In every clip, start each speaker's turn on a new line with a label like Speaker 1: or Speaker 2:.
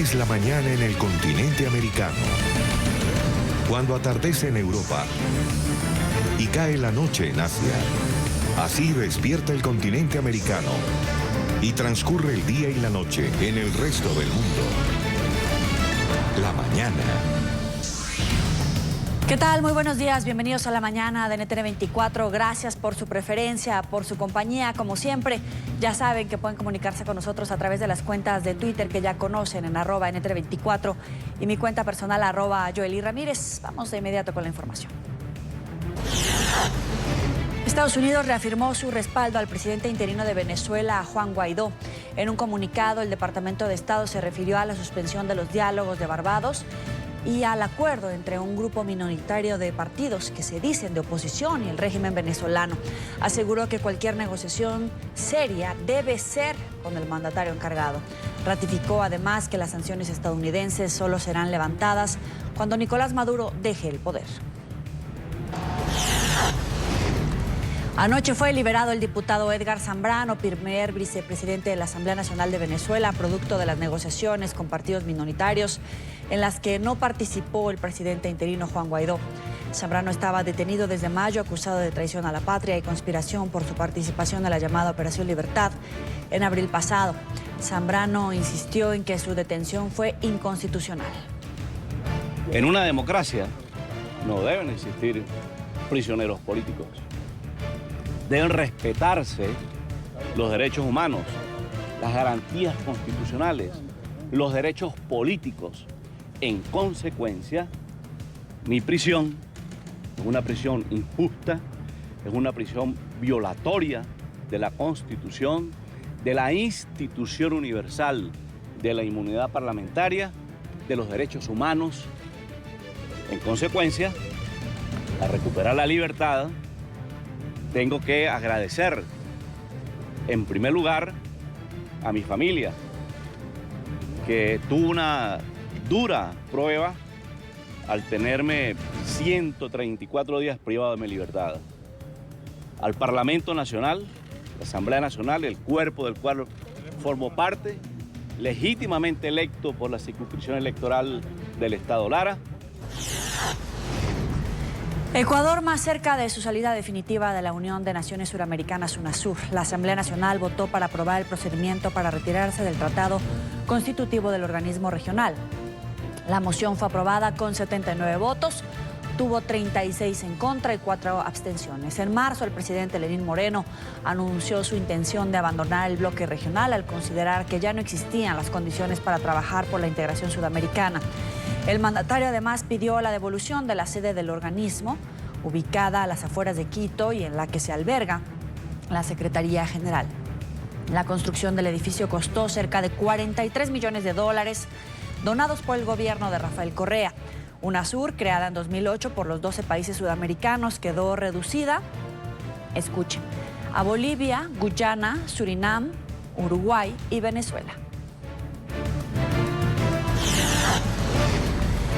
Speaker 1: Es la mañana en el continente americano. Cuando atardece en Europa y cae la noche en Asia. Así despierta el continente americano y transcurre el día y la noche en el resto del mundo. La mañana.
Speaker 2: ¿Qué tal? Muy buenos días, bienvenidos a la mañana de NTN 24. Gracias por su preferencia, por su compañía, como siempre. Ya saben que pueden comunicarse con nosotros a través de las cuentas de Twitter que ya conocen en @NTN 24 y mi cuenta personal @Joely Ramírez. Vamos de inmediato con la información. Estados Unidos reafirmó su respaldo al presidente interino de Venezuela, Juan Guaidó. En un comunicado, el Departamento de Estado se refirió a la suspensión de los diálogos de Barbados y al acuerdo entre un grupo minoritario de partidos que se dicen de oposición y el régimen venezolano. Aseguró que cualquier negociación seria debe ser con el mandatario encargado. Ratificó además que las sanciones estadounidenses solo serán levantadas cuando Nicolás Maduro deje el poder. Anoche fue liberado el diputado Edgar Zambrano, primer vicepresidente de la Asamblea Nacional de Venezuela, producto de las negociaciones con partidos minoritarios en las que no participó el presidente interino Juan Guaidó. Zambrano estaba detenido desde mayo, acusado de traición a la patria y conspiración por su participación en la llamada Operación Libertad en abril pasado. Zambrano insistió en que su detención fue inconstitucional.
Speaker 3: En una democracia no deben existir prisioneros políticos. Deben respetarse los derechos humanos, las garantías constitucionales, los derechos políticos. En consecuencia, mi prisión es una prisión injusta, es una prisión violatoria de la Constitución, de la institución universal, de la inmunidad parlamentaria, de los derechos humanos. En consecuencia, al recuperar la libertad, tengo que agradecer, en primer lugar, a mi familia, que tuvo una dura prueba al tenerme 134 días privado de mi libertad. Al Parlamento Nacional, la Asamblea Nacional, el cuerpo del cual formo parte, legítimamente electo por la circunscripción electoral del Estado Lara.
Speaker 2: Ecuador más cerca de su salida definitiva de la Unión de Naciones Suramericanas, UNASUR. La Asamblea Nacional votó para aprobar el procedimiento para retirarse del tratado constitutivo del organismo regional. La moción fue aprobada con 79 votos, tuvo 36 en contra y 4 abstenciones. En marzo, el presidente Lenín Moreno anunció su intención de abandonar el bloque regional al considerar que ya no existían las condiciones para trabajar por la integración sudamericana. El mandatario además pidió la devolución de la sede del organismo, ubicada a las afueras de Quito y en la que se alberga la Secretaría General. La construcción del edificio costó cerca de $43 millones, donados por el gobierno de Rafael Correa. UNASUR, creada en 2008 por los 12 países sudamericanos, quedó reducida, escuchen, a Bolivia, Guyana, Surinam, Uruguay y Venezuela.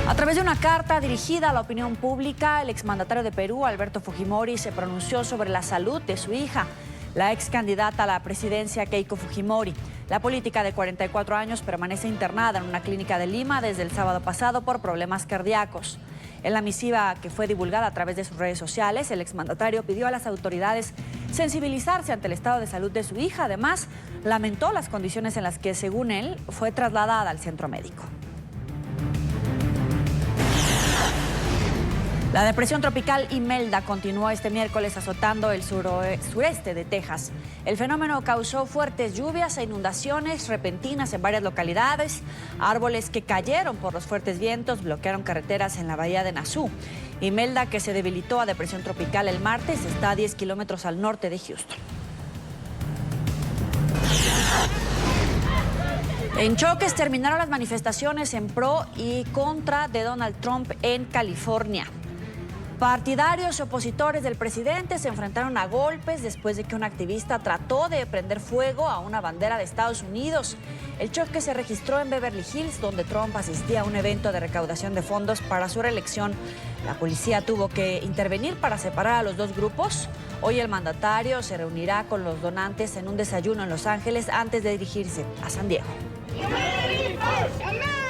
Speaker 2: A través de una carta dirigida a la opinión pública, el exmandatario de Perú, Alberto Fujimori, se pronunció sobre la salud de su hija, la ex candidata a la presidencia Keiko Fujimori. La política de 44 años permanece internada en una clínica de Lima desde el sábado pasado por problemas cardíacos. En la misiva que fue divulgada a través de sus redes sociales, el exmandatario pidió a las autoridades sensibilizarse ante el estado de salud de su hija. Además, lamentó las condiciones en las que, según él, fue trasladada al centro médico. La depresión tropical Imelda continuó este miércoles azotando el sureste de Texas. El fenómeno causó fuertes lluvias e inundaciones repentinas en varias localidades. Árboles que cayeron por los fuertes vientos bloquearon carreteras en la bahía de Nassau. Imelda, que se debilitó a depresión tropical el martes, está a 10 kilómetros al norte de Houston. En choques terminaron las manifestaciones en pro y contra de Donald Trump en California. Partidarios y opositores del presidente se enfrentaron a golpes después de que un activista trató de prender fuego a una bandera de Estados Unidos. El choque se registró en Beverly Hills, donde Trump asistía a un evento de recaudación de fondos para su reelección. La policía tuvo que intervenir para separar a los dos grupos. Hoy el mandatario se reunirá con los donantes en un desayuno en Los Ángeles antes de dirigirse a San Diego.
Speaker 4: America!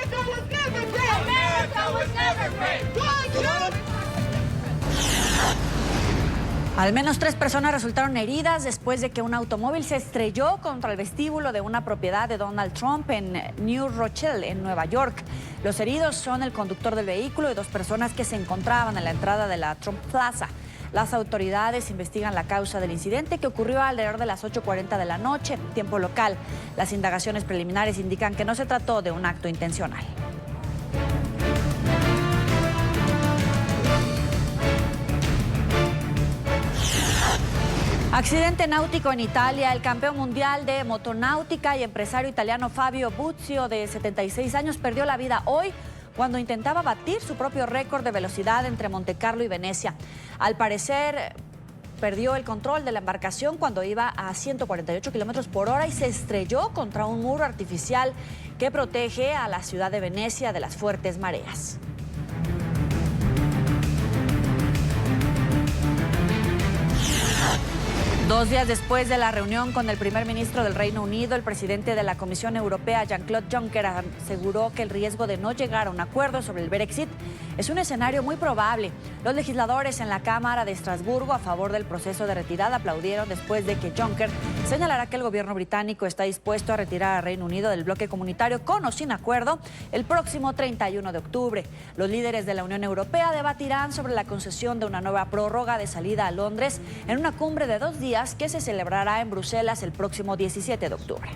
Speaker 2: Al menos 3 personas resultaron heridas después de que un automóvil se estrelló contra el vestíbulo de una propiedad de Donald Trump en New Rochelle, en Nueva York. Los heridos son el conductor del vehículo y 2 personas que se encontraban en la entrada de la Trump Plaza. Las autoridades investigan la causa del incidente que ocurrió alrededor de las 8:40 de la noche, tiempo local. Las indagaciones preliminares indican que no se trató de un acto intencional. Accidente náutico en Italia. El campeón mundial de motonáutica y empresario italiano Fabio Buzio, de 76 años, perdió la vida hoy cuando intentaba batir su propio récord de velocidad entre Montecarlo y Venecia. Al parecer, perdió el control de la embarcación cuando iba a 148 kilómetros por hora y se estrelló contra un muro artificial que protege a la ciudad de Venecia de las fuertes mareas. Dos días después de la reunión con el primer ministro del Reino Unido, el presidente de la Comisión Europea, Jean-Claude Juncker, aseguró que el riesgo de no llegar a un acuerdo sobre el Brexit es un escenario muy probable. Los legisladores en la Cámara de Estrasburgo a favor del proceso de retirada aplaudieron después de que Juncker señalara que el gobierno británico está dispuesto a retirar al Reino Unido del bloque comunitario con o sin acuerdo el próximo 31 de octubre. Los líderes de la Unión Europea debatirán sobre la concesión de una nueva prórroga de salida a Londres en una cumbre de 2 días que se celebrará en Bruselas el próximo 17 de octubre.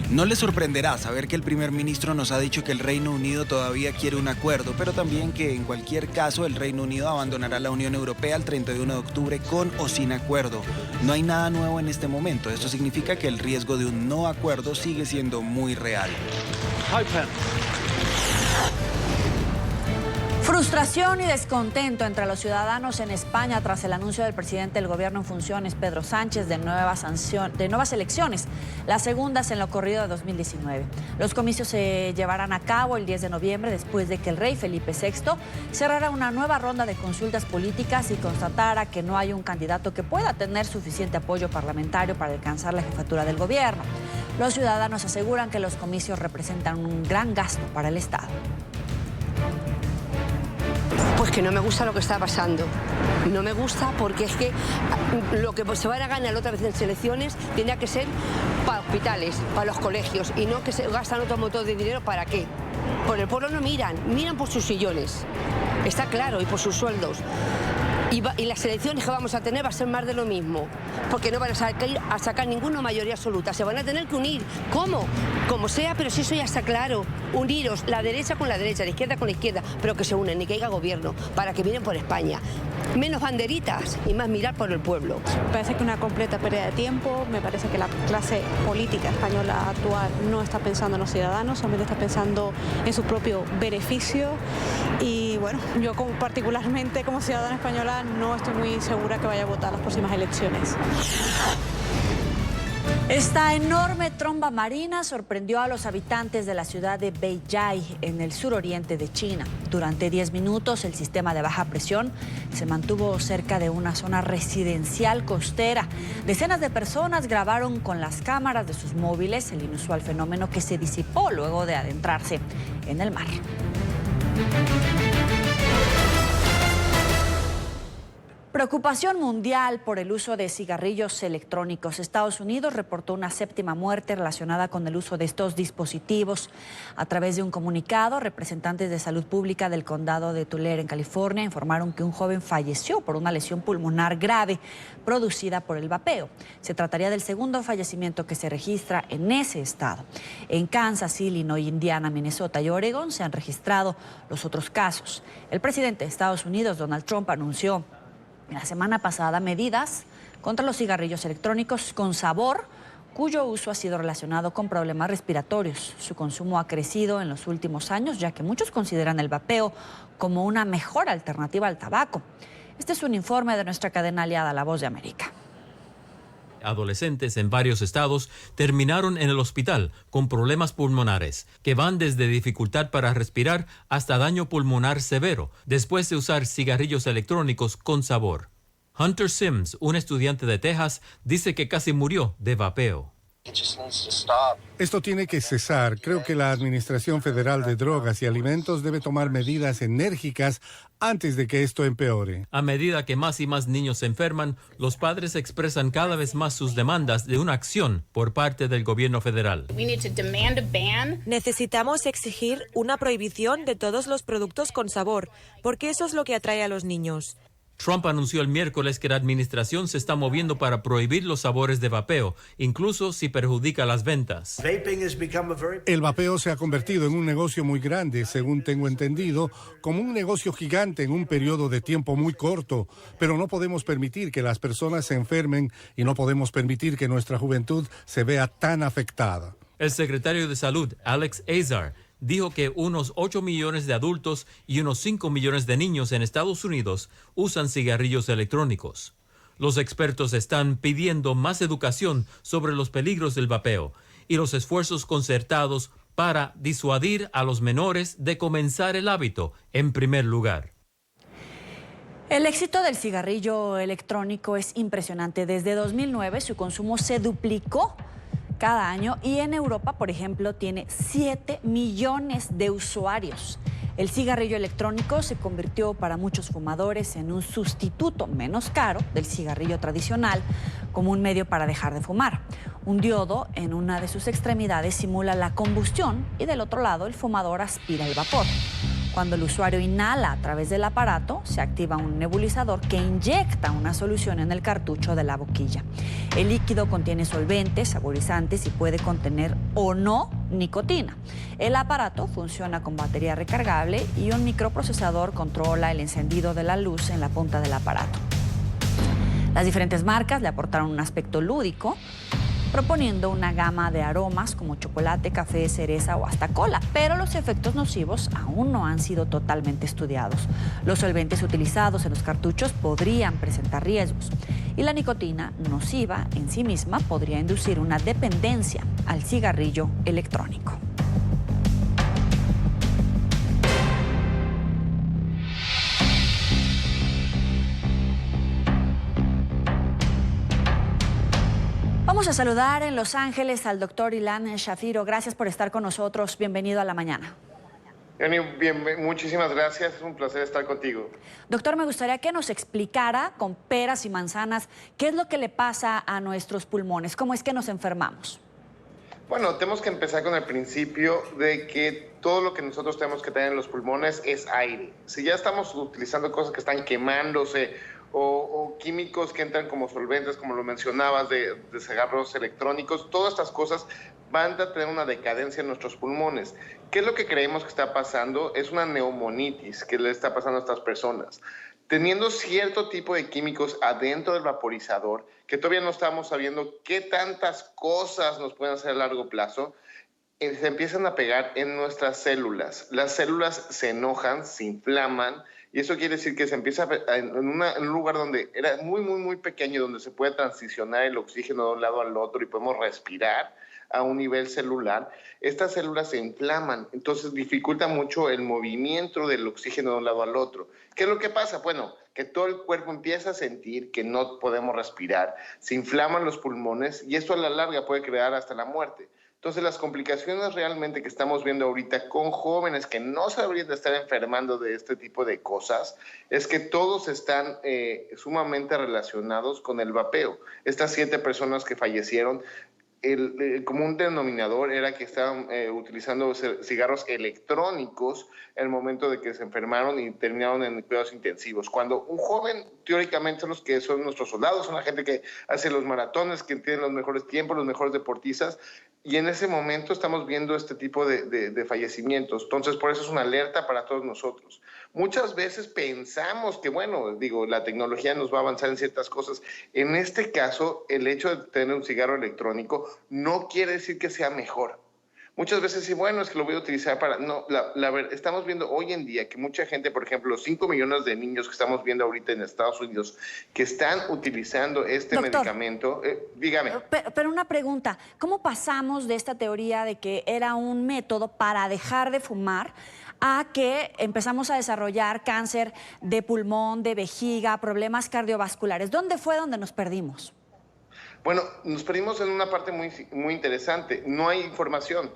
Speaker 4: No le sorprenderá saber que el primer ministro nos ha dicho que el Reino Unido todavía quiere un acuerdo, pero también que en cualquier caso el Reino Unido abandonará la Unión Europea el 31 de octubre con o sin acuerdo. No hay nada nuevo en este momento. Esto significa que el riesgo de un no acuerdo sigue siendo muy real.
Speaker 2: Frustración y descontento entre los ciudadanos en España tras el anuncio del presidente del gobierno en funciones, Pedro Sánchez, de nuevas elecciones, las segundas en lo corrido de 2019. Los comicios se llevarán a cabo el 10 de noviembre después de que el rey Felipe VI cerrara una nueva ronda de consultas políticas y constatara que no hay un candidato que pueda tener suficiente apoyo parlamentario para alcanzar la jefatura del gobierno. Los ciudadanos aseguran que los comicios representan un gran gasto para el Estado.
Speaker 5: Pues que no me gusta lo que está pasando. No me gusta porque es que lo que se van a ganar otra vez en selecciones tendría que ser para hospitales, para los colegios, y no que se gastan otro montón de dinero. ¿Para qué? Por el pueblo no miran por sus sillones. Está claro, y por sus sueldos. Y las elecciones que vamos a tener va a ser más de lo mismo, porque no van a sacar ninguna mayoría absoluta, se van a tener que unir. ¿Cómo? Como sea, pero si eso ya está claro. Uniros, la derecha con la derecha, la izquierda con la izquierda, pero que se unen y que haya gobierno para que miren por España. Menos banderitas y más mirar por el pueblo.
Speaker 6: Me parece que una completa pérdida de tiempo. Me parece que la clase política española actual no está pensando en los ciudadanos, solamente está pensando en su propio beneficio. Y bueno, yo particularmente como ciudadana española no estoy muy segura que vaya a votar las próximas elecciones.
Speaker 2: Esta enorme tromba marina sorprendió a los habitantes de la ciudad de Beiyai, en el suroriente de China. Durante 10 minutos, el sistema de baja presión se mantuvo cerca de una zona residencial costera. Decenas de personas grabaron con las cámaras de sus móviles el inusual fenómeno, que se disipó luego de adentrarse en el mar. Preocupación mundial por el uso de cigarrillos electrónicos. Estados Unidos reportó una 7ª muerte relacionada con el uso de estos dispositivos. A través de un comunicado, representantes de salud pública del condado de Tulare, en California, informaron que un joven falleció por una lesión pulmonar grave producida por el vapeo. Se trataría del segundo fallecimiento que se registra en ese estado. En Kansas, Illinois, Indiana, Minnesota y Oregon se han registrado los otros casos. El presidente de Estados Unidos, Donald Trump, anunció la semana pasada medidas contra los cigarrillos electrónicos con sabor, cuyo uso ha sido relacionado con problemas respiratorios. Su consumo ha crecido en los últimos años, ya que muchos consideran el vapeo como una mejor alternativa al tabaco. Este es un informe de nuestra cadena aliada La Voz de América.
Speaker 7: Adolescentes en varios estados terminaron en el hospital con problemas pulmonares, que van desde dificultad para respirar hasta daño pulmonar severo, después de usar cigarrillos electrónicos con sabor. Hunter Sims, un estudiante de Texas, dice que casi murió de vapeo.
Speaker 8: Esto tiene que cesar. Creo que la Administración Federal de Drogas y Alimentos debe tomar medidas enérgicas antes de que esto empeore.
Speaker 7: A medida que más y más niños se enferman, los padres expresan cada vez más sus demandas de una acción por parte del gobierno federal.
Speaker 9: Necesitamos exigir una prohibición de todos los productos con sabor, porque eso es lo que atrae a los niños.
Speaker 7: Trump anunció el miércoles que la administración se está moviendo para prohibir los sabores de vapeo, incluso si perjudica las ventas.
Speaker 8: El vapeo se ha convertido en un negocio muy grande, según tengo entendido, como un negocio gigante en un periodo de tiempo muy corto, pero no podemos permitir que las personas se enfermen y no podemos permitir que nuestra juventud se vea tan afectada.
Speaker 7: El secretario de Salud, Alex Azar, dijo que unos 8 millones de adultos y unos 5 millones de niños en Estados Unidos usan cigarrillos electrónicos. Los expertos están pidiendo más educación sobre los peligros del vapeo y los esfuerzos concertados para disuadir a los menores de comenzar el hábito en primer lugar.
Speaker 2: El éxito del cigarrillo electrónico es impresionante. Desde 2009 su consumo se duplicó cada año y en Europa, por ejemplo, tiene 7 millones de usuarios. El cigarrillo electrónico se convirtió para muchos fumadores en un sustituto menos caro del cigarrillo tradicional, como un medio para dejar de fumar. Un diodo en una de sus extremidades simula la combustión y del otro lado el fumador aspira el vapor. Cuando el usuario inhala a través del aparato, se activa un nebulizador que inyecta una solución en el cartucho de la boquilla. El líquido contiene solventes, saborizantes y puede contener o no nicotina. El aparato funciona con batería recargable y un microprocesador controla el encendido de la luz en la punta del aparato. Las diferentes marcas le aportaron un aspecto lúdico, proponiendo una gama de aromas como chocolate, café, cereza o hasta cola, pero los efectos nocivos aún no han sido totalmente estudiados. Los solventes utilizados en los cartuchos podrían presentar riesgos y la nicotina nociva en sí misma podría inducir una dependencia al cigarrillo electrónico. Vamos a saludar en Los Ángeles al doctor Ilan Shafiro. Gracias por estar con nosotros. Bienvenido a La Mañana.
Speaker 10: Muchísimas gracias. Es un placer estar contigo.
Speaker 2: Doctor, me gustaría que nos explicara con peras y manzanas qué es lo que le pasa a nuestros pulmones, cómo es que nos enfermamos.
Speaker 10: Bueno, tenemos que empezar con el principio de que todo lo que nosotros tenemos que tener en los pulmones es aire. Si ya estamos utilizando cosas que están quemándose o químicos que entran como solventes, como lo mencionabas, de cigarros electrónicos, todas estas cosas van a tener una decadencia en nuestros pulmones. ¿Qué es lo que creemos que está pasando? Es una neumonitis que le está pasando a estas personas. Teniendo cierto tipo de químicos adentro del vaporizador, que todavía no estamos sabiendo qué tantas cosas nos pueden hacer a largo plazo, se empiezan a pegar en nuestras células. Las células se enojan, se inflaman, y eso quiere decir que se empieza en un lugar donde era muy pequeño, donde se puede transicionar el oxígeno de un lado al otro y podemos respirar a un nivel celular. Estas células se inflaman, entonces dificulta mucho el movimiento del oxígeno de un lado al otro. ¿Qué es lo que pasa? Bueno, que todo el cuerpo empieza a sentir que no podemos respirar, se inflaman los pulmones y esto a la larga puede crear hasta la muerte. Entonces, las complicaciones realmente que estamos viendo ahorita con jóvenes que no se deberían de estar enfermando de este tipo de cosas es que todos están sumamente relacionados con el vapeo. Estas 7 personas que fallecieron, el común denominador era que estaban utilizando cigarros electrónicos en el momento de que se enfermaron y terminaron en cuidados intensivos. Cuando un joven, teóricamente, son los que son nuestros soldados, son la gente que hace los maratones, que tienen los mejores tiempos, los mejores deportistas, y en ese momento estamos viendo este tipo de fallecimientos. Entonces, por eso es una alerta para todos nosotros. Muchas veces pensamos que, la tecnología nos va a avanzar en ciertas cosas. En este caso, el hecho de tener un cigarro electrónico no quiere decir que sea mejor. Muchas veces sí, es que lo voy a utilizar para... No, estamos viendo hoy en día que mucha gente, por ejemplo, los 5 millones de niños que estamos viendo ahorita en Estados Unidos, que están utilizando este medicamento... dígame.
Speaker 2: Pero una pregunta, ¿cómo pasamos de esta teoría de que era un método para dejar de fumar a que empezamos a desarrollar cáncer de pulmón, de vejiga, problemas cardiovasculares? ¿Dónde fue donde nos perdimos?
Speaker 10: Bueno, nos perdimos en una parte muy interesante. No hay información.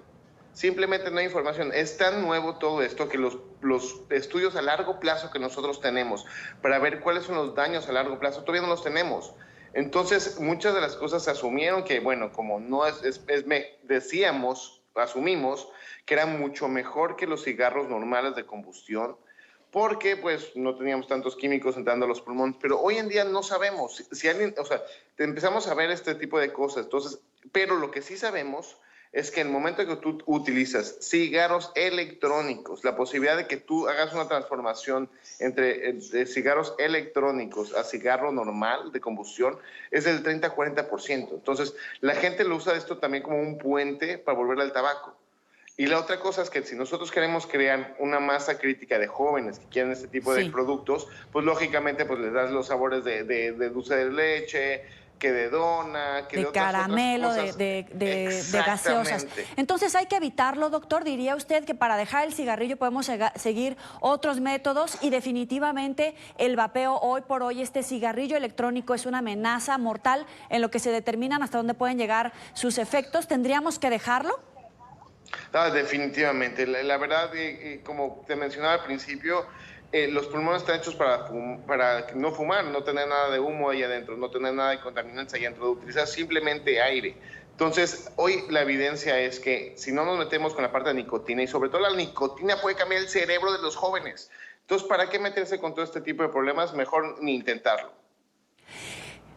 Speaker 10: Simplemente no hay información. Es tan nuevo todo esto que los estudios a largo plazo que nosotros tenemos para ver cuáles son los daños a largo plazo, todavía no los tenemos. Entonces, muchas de las cosas se asumieron que, bueno, como no asumimos que era mucho mejor que los cigarros normales de combustión, porque pues no teníamos tantos químicos entrando a los pulmones, pero hoy en día no sabemos si alguien, o sea, empezamos a ver este tipo de cosas, entonces, pero lo que sí sabemos es que en el momento que tú utilizas cigarros electrónicos, la posibilidad de que tú hagas una transformación de cigarros electrónicos a cigarro normal de combustión es del 30-40%. Entonces, la gente lo usa esto también como un puente para volver al tabaco. Y la otra cosa es que si nosotros queremos crear una masa crítica de jóvenes que quieren este tipo de productos, pues lógicamente pues les das los sabores de dulce de leche, que de dona, que de
Speaker 2: caramelo, de gaseosas. Entonces hay que evitarlo, doctor. ¿Diría usted que para dejar el cigarrillo podemos seguir otros métodos y definitivamente el vapeo hoy por hoy, este cigarrillo electrónico es una amenaza mortal en lo que se determinan hasta dónde pueden llegar sus efectos? ¿Tendríamos que dejarlo?
Speaker 10: No, definitivamente. La verdad, como te mencionaba al principio, los pulmones están hechos para no fumar, no tener nada de humo ahí adentro, no tener nada de contaminantes ahí adentro, utilizar simplemente aire. Entonces, hoy la evidencia es que si no nos metemos con la parte de nicotina, y sobre todo la nicotina puede cambiar el cerebro de los jóvenes. Entonces, ¿para qué meterse con todo este tipo de problemas? Mejor ni intentarlo.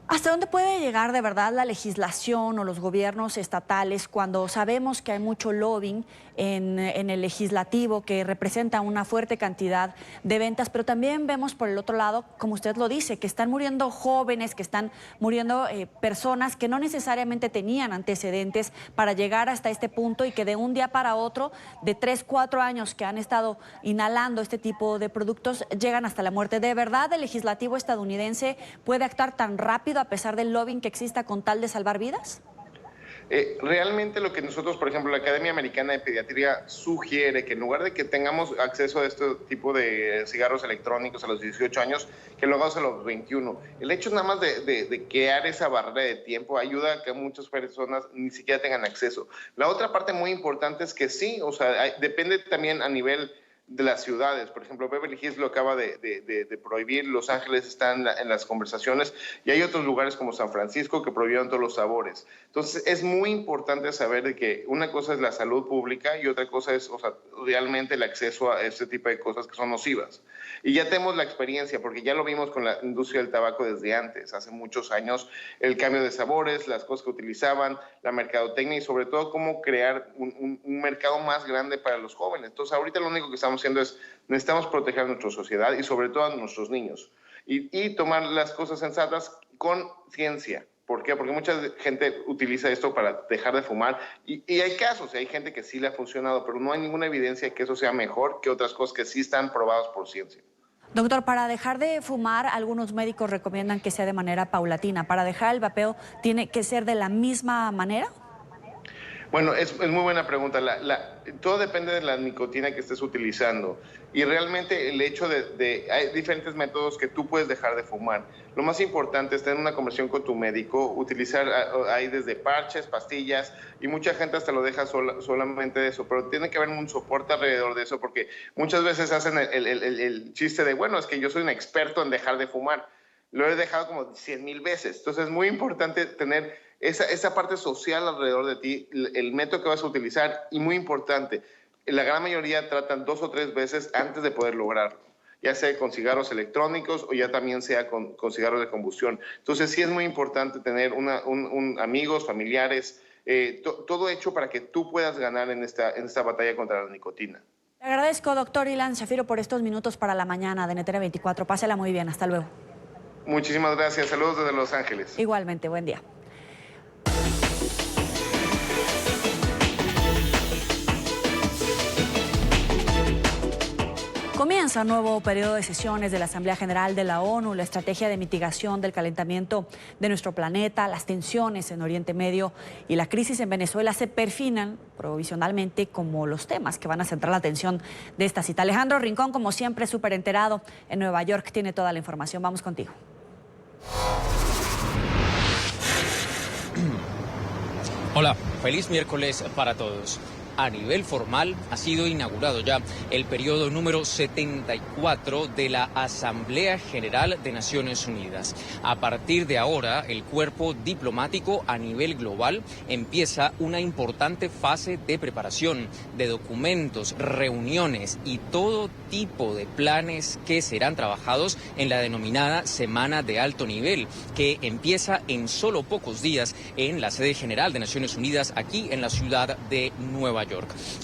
Speaker 2: ¿Hasta dónde puede llegar de verdad la legislación o los gobiernos estatales cuando sabemos que hay mucho lobbying en el legislativo que representa una fuerte cantidad de ventas, pero también vemos por el otro lado, como usted lo dice, que están muriendo jóvenes, que están muriendo personas que no necesariamente tenían antecedentes para llegar hasta este punto y que de un día para otro, de 3, 4 años que han estado inhalando este tipo de productos, llegan hasta la muerte? ¿De verdad el legislativo estadounidense puede actuar tan rápido a pesar del lobbying que exista con tal de salvar vidas?
Speaker 10: Realmente lo que nosotros, por ejemplo, la Academia Americana de Pediatría sugiere que en lugar de que tengamos acceso a este tipo de cigarros electrónicos a los 18 años, que lo hagamos a los 21. El hecho nada más de crear esa barrera de tiempo ayuda a que muchas personas ni siquiera tengan acceso. La otra parte muy importante es que sí, o sea, depende también a nivel de las ciudades. Por ejemplo, Beverly Hills lo acaba de prohibir, Los Ángeles está en las conversaciones y hay otros lugares como San Francisco que prohibieron todos los sabores. Entonces, es muy importante saber de que una cosa es la salud pública y otra cosa es, o sea, realmente el acceso a este tipo de cosas que son nocivas. Y ya tenemos la experiencia, porque ya lo vimos con la industria del tabaco desde antes, hace muchos años, el cambio de sabores, las cosas que utilizaban, la mercadotecnia y sobre todo cómo crear un mercado más grande para los jóvenes. Entonces, ahorita lo único que estamos haciendo es, necesitamos proteger a nuestra sociedad y sobre todo a nuestros niños y tomar las cosas sensatas con ciencia. ¿Por qué? Porque mucha gente utiliza esto para dejar de fumar y hay casos, hay gente que sí le ha funcionado, pero no hay ninguna evidencia de que eso sea mejor que otras cosas que sí están probadas por ciencia.
Speaker 2: Doctor, para dejar de fumar, algunos médicos recomiendan que sea de manera paulatina. ¿Para dejar el vapeo tiene que ser de la misma manera?
Speaker 10: Bueno, es muy buena pregunta. Todo depende de la nicotina que estés utilizando y realmente el hecho hay diferentes métodos que tú puedes dejar de fumar. Lo más importante es tener una conversación con tu médico, utilizar, hay desde parches, pastillas y mucha gente hasta lo deja solamente eso, pero tiene que haber un soporte alrededor de eso porque muchas veces hacen el chiste de, bueno, es que yo soy un experto en dejar de fumar. Lo he dejado como 100,000 veces. Entonces es muy importante tener esa parte social alrededor de ti, el método que vas a utilizar y muy importante, la gran mayoría tratan 2 o 3 veces antes de poder lograrlo, ya sea con cigarros electrónicos o ya también sea con cigarros de combustión. Entonces sí es muy importante tener amigos, familiares, todo hecho para que tú puedas ganar en esta batalla contra la nicotina.
Speaker 2: Le agradezco, doctor Ilan Shafiro, por estos minutos para la mañana de NTN 24. Pásela muy bien, hasta luego.
Speaker 10: Muchísimas gracias, saludos desde Los Ángeles.
Speaker 2: Igualmente, buen día. Comienza un nuevo periodo de sesiones de la Asamblea General de la ONU. La estrategia de mitigación del calentamiento de nuestro planeta, las tensiones en Oriente Medio y la crisis en Venezuela se perfilan provisionalmente como los temas que van a centrar la atención de esta cita. Alejandro Rincón, como siempre, súper enterado en Nueva York, tiene toda la información. Vamos contigo.
Speaker 11: Hola, feliz miércoles para todos. A nivel formal ha sido inaugurado ya el periodo número 74 de la Asamblea General de Naciones Unidas. A partir de ahora, el cuerpo diplomático a nivel global empieza una importante fase de preparación de documentos, reuniones y todo tipo de planes que serán trabajados en la denominada Semana de Alto Nivel, que empieza en solo pocos días en la sede general de Naciones Unidas aquí en la ciudad de Nueva York.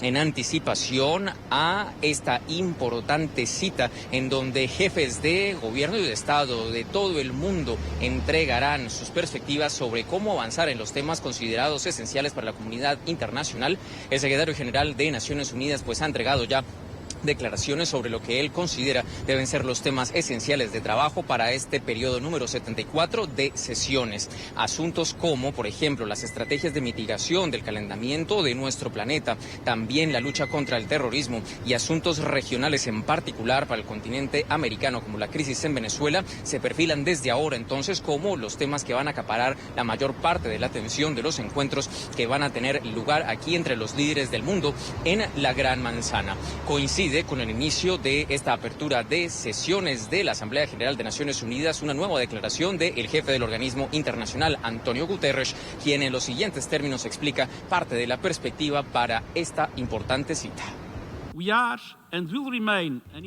Speaker 11: En anticipación a esta importante cita en donde jefes de gobierno y de Estado de todo el mundo entregarán sus perspectivas sobre cómo avanzar en los temas considerados esenciales para la comunidad internacional, el secretario general de Naciones Unidas pues ha entregado ya declaraciones sobre lo que él considera deben ser los temas esenciales de trabajo para este periodo número 74 de sesiones. Asuntos como, por ejemplo, las estrategias de mitigación del calentamiento de nuestro planeta, también la lucha contra el terrorismo y asuntos regionales en particular para el continente americano, como la crisis en Venezuela, se perfilan desde ahora entonces como los temas que van a acaparar la mayor parte de la atención de los encuentros que van a tener lugar aquí entre los líderes del mundo en la Gran Manzana. Coincide con el inicio de esta apertura de sesiones de la Asamblea General de Naciones Unidas una nueva declaración del jefe del organismo internacional, Antonio Guterres, quien en los siguientes términos explica parte de la perspectiva para esta importante cita.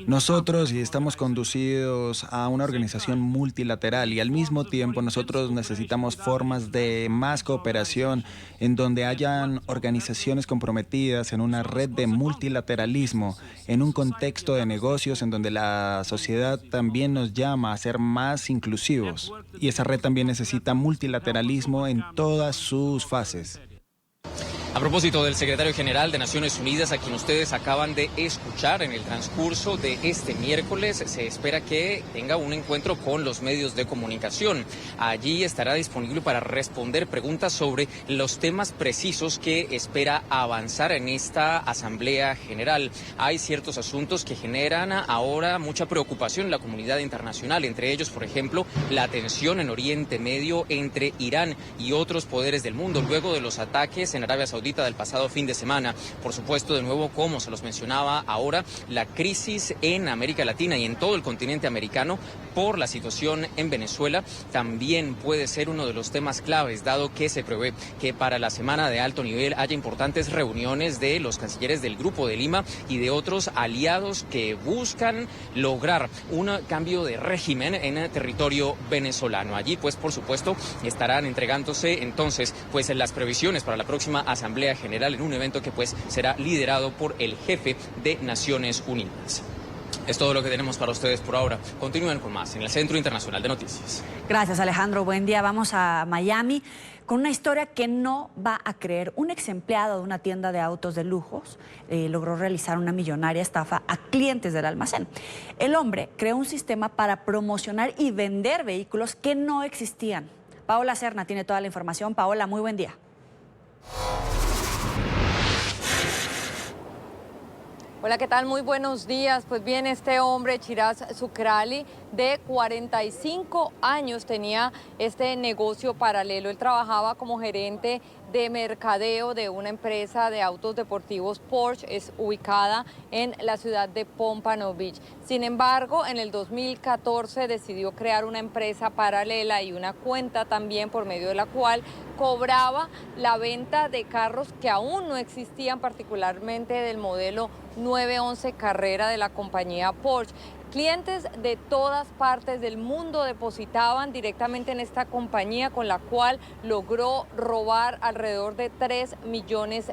Speaker 4: Nosotros estamos conducidos a una organización multilateral y al mismo tiempo nosotros necesitamos formas de más cooperación en donde hayan organizaciones comprometidas en una red de multilateralismo, en un contexto de negocios en donde la sociedad también nos llama a ser más inclusivos. Y esa red también necesita multilateralismo en todas sus fases.
Speaker 11: A propósito del secretario general de Naciones Unidas, a quien ustedes acaban de escuchar en el transcurso de este miércoles, se espera que tenga un encuentro con los medios de comunicación. Allí estará disponible para responder preguntas sobre los temas precisos que espera avanzar en esta Asamblea General. Hay ciertos asuntos que generan ahora mucha preocupación en la comunidad internacional, entre ellos, por ejemplo, la tensión en Oriente Medio entre Irán y otros poderes del mundo, luego de los ataques en Arabia Saudita del pasado fin de semana. Por supuesto, de nuevo, como se los mencionaba ahora, la crisis en América Latina y en todo el continente americano por la situación en Venezuela también puede ser uno de los temas claves, dado que se prevé que para la semana de alto nivel haya importantes reuniones de los cancilleres del Grupo de Lima y de otros aliados que buscan lograr un cambio de régimen en territorio venezolano. Allí, pues, por supuesto, estarán entregándose entonces pues las previsiones para la próxima Asamblea General en un evento que pues será liderado por el jefe de Naciones Unidas. Es todo lo que tenemos para ustedes por ahora. Continúen con más en el Centro Internacional de Noticias.
Speaker 2: Gracias, Alejandro. Buen día. Vamos a Miami con una historia que no va a creer. Un ex empleado de una tienda de autos de lujos logró realizar una millonaria estafa a clientes del almacén. El hombre creó un sistema para promocionar y vender vehículos que no existían. Paola Serna tiene toda la información. Paola, muy buen día.
Speaker 12: Hola, ¿qué tal? Muy buenos días. Pues bien, este hombre, Chiraz Zucrali, de 45 años, tenía este negocio paralelo. Él trabajaba como gerente de mercadeo de una empresa de autos deportivos Porsche, es ubicada en la ciudad de Pompano Beach. Sin embargo, en el 2014 decidió crear una empresa paralela y una cuenta también por medio de la cual cobraba la venta de carros que aún no existían, particularmente del modelo 911 Carrera de la compañía Porsche. Clientes de todas partes del mundo depositaban directamente en esta compañía, con la cual logró robar alrededor de $3 millones.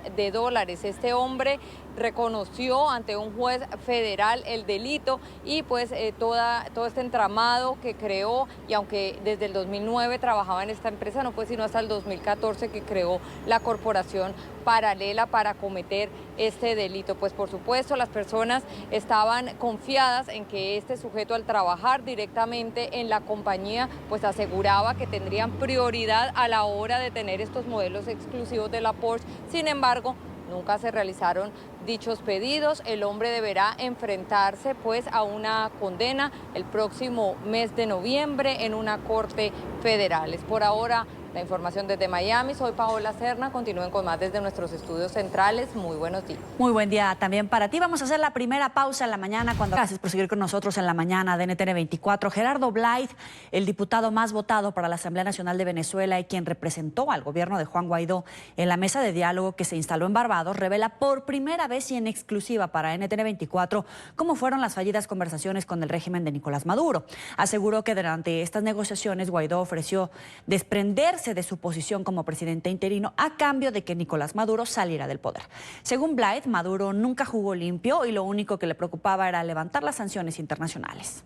Speaker 12: Este hombre reconoció ante un juez federal el delito y pues todo este entramado que creó, y aunque desde el 2009 trabajaba en esta empresa, no fue sino hasta el 2014 que creó la corporación paralela para cometer este delito. Pues por supuesto las personas estaban confiadas en que este sujeto, al trabajar directamente en la compañía, pues aseguraba que tendrían prioridad a la hora de tener estos modelos exclusivos de la Porsche. Sin embargo, nunca se realizaron dichos pedidos. El hombre deberá enfrentarse pues a una condena el próximo mes de noviembre en una corte federal. Es por ahora La información desde Miami, soy Paola Serna, continúen con más desde nuestros estudios centrales. Muy buenos días.
Speaker 2: Muy buen día también para ti. Vamos a hacer la primera pausa en la mañana. Gracias por seguir con nosotros en la mañana de NTN 24. Gerardo Blythe, el diputado más votado para la Asamblea Nacional de Venezuela y quien representó al gobierno de Juan Guaidó en la mesa de diálogo que se instaló en Barbados, revela por primera vez y en exclusiva para NTN 24 cómo fueron las fallidas conversaciones con el régimen de Nicolás Maduro. Aseguró que durante estas negociaciones Guaidó ofreció desprenderse de su posición como presidente interino a cambio de que Nicolás Maduro saliera del poder. Según Blythe, Maduro nunca jugó limpio y lo único que le preocupaba era levantar las sanciones internacionales.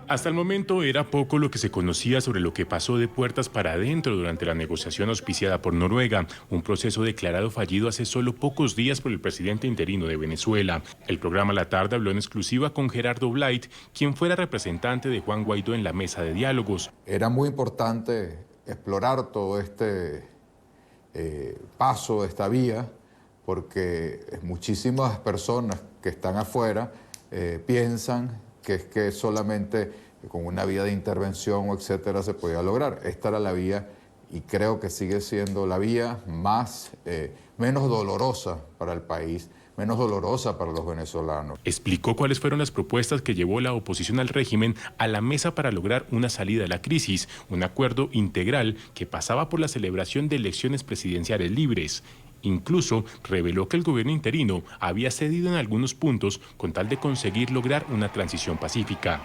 Speaker 13: Hasta el momento era poco lo que se conocía sobre lo que pasó de puertas para adentro durante la negociación auspiciada por Noruega, un proceso declarado fallido hace solo pocos días por el presidente interino de Venezuela. El programa La Tarde habló en exclusiva con Gerardo Blythe, quien fuera representante de Juan Guaidó en la mesa de diálogos.
Speaker 14: Era muy importante explorar todo este paso, esta vía, porque muchísimas personas que están afuera piensan que solamente con una vía de intervención o etcétera se podía lograr. Esta era la vía y creo que sigue siendo la vía menos dolorosa para el país, menos dolorosa para los venezolanos.
Speaker 13: Explicó cuáles fueron las propuestas que llevó la oposición al régimen a la mesa para lograr una salida de la crisis, un acuerdo integral que pasaba por la celebración de elecciones presidenciales libres. Incluso reveló que el gobierno interino había cedido en algunos puntos con tal de conseguir lograr una transición pacífica.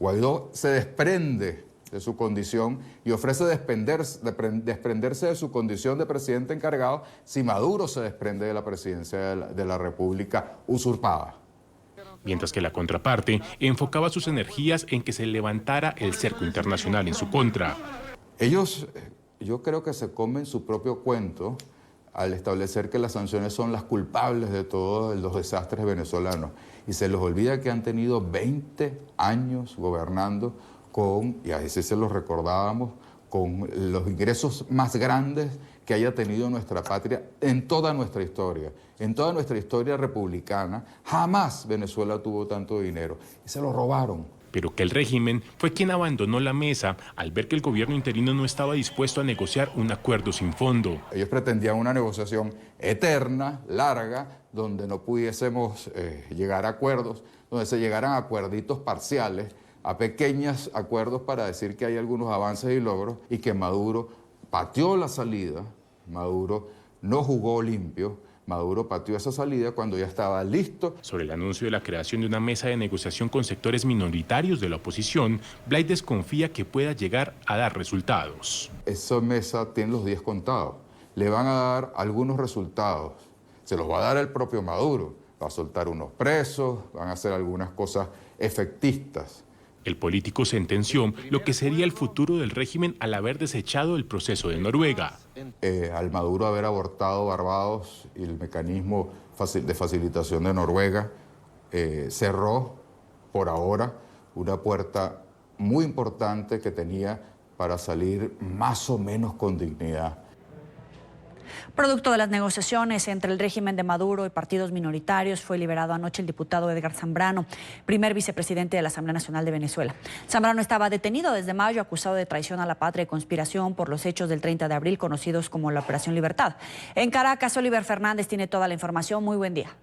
Speaker 14: Guaidó se desprende de su condición y ofrece desprenderse de su condición de presidente encargado si Maduro se desprende de la presidencia de la República usurpada.
Speaker 13: Mientras que la contraparte enfocaba sus energías en que se levantara el cerco internacional en su contra.
Speaker 14: Ellos, yo creo que se comen su propio cuento al establecer que las sanciones son las culpables de todos los desastres venezolanos. Y se les olvida que han tenido 20 años gobernando y a veces se los recordábamos, con los ingresos más grandes que haya tenido nuestra patria en toda nuestra historia. En toda nuestra historia republicana, jamás Venezuela tuvo tanto dinero. Y se lo robaron.
Speaker 13: Pero que el régimen fue quien abandonó la mesa al ver que el gobierno interino no estaba dispuesto a negociar un acuerdo sin fondo.
Speaker 14: Ellos pretendían una negociación eterna, larga, donde no pudiésemos llegar a acuerdos, donde se llegaran a acuerditos parciales, a pequeños acuerdos para decir que hay algunos avances y logros y que Maduro pateó la salida, Maduro no jugó limpio, Maduro pateó esa salida cuando ya estaba listo.
Speaker 13: Sobre el anuncio de la creación de una mesa de negociación con sectores minoritarios de la oposición, Blythe desconfía que pueda llegar a dar resultados.
Speaker 14: Esa mesa tiene los 10 contados. Le van a dar algunos resultados. Se los va a dar el propio Maduro. Va a soltar unos presos, van a hacer algunas cosas efectistas.
Speaker 13: El político sentenció lo que sería el futuro del régimen al haber desechado el proceso de Noruega.
Speaker 14: Al Maduro haber abortado Barbados y el mecanismo de facilitación de Noruega, cerró por ahora una puerta muy importante que tenía para salir más o menos con dignidad.
Speaker 2: Producto de las negociaciones entre el régimen de Maduro y partidos minoritarios, fue liberado anoche el diputado Edgar Zambrano, primer vicepresidente de la Asamblea Nacional de Venezuela. Zambrano estaba detenido desde mayo, acusado de traición a la patria y conspiración por los hechos del 30 de abril, conocidos como la Operación Libertad. En Caracas, Oliver Fernández tiene toda la información. Muy buen día.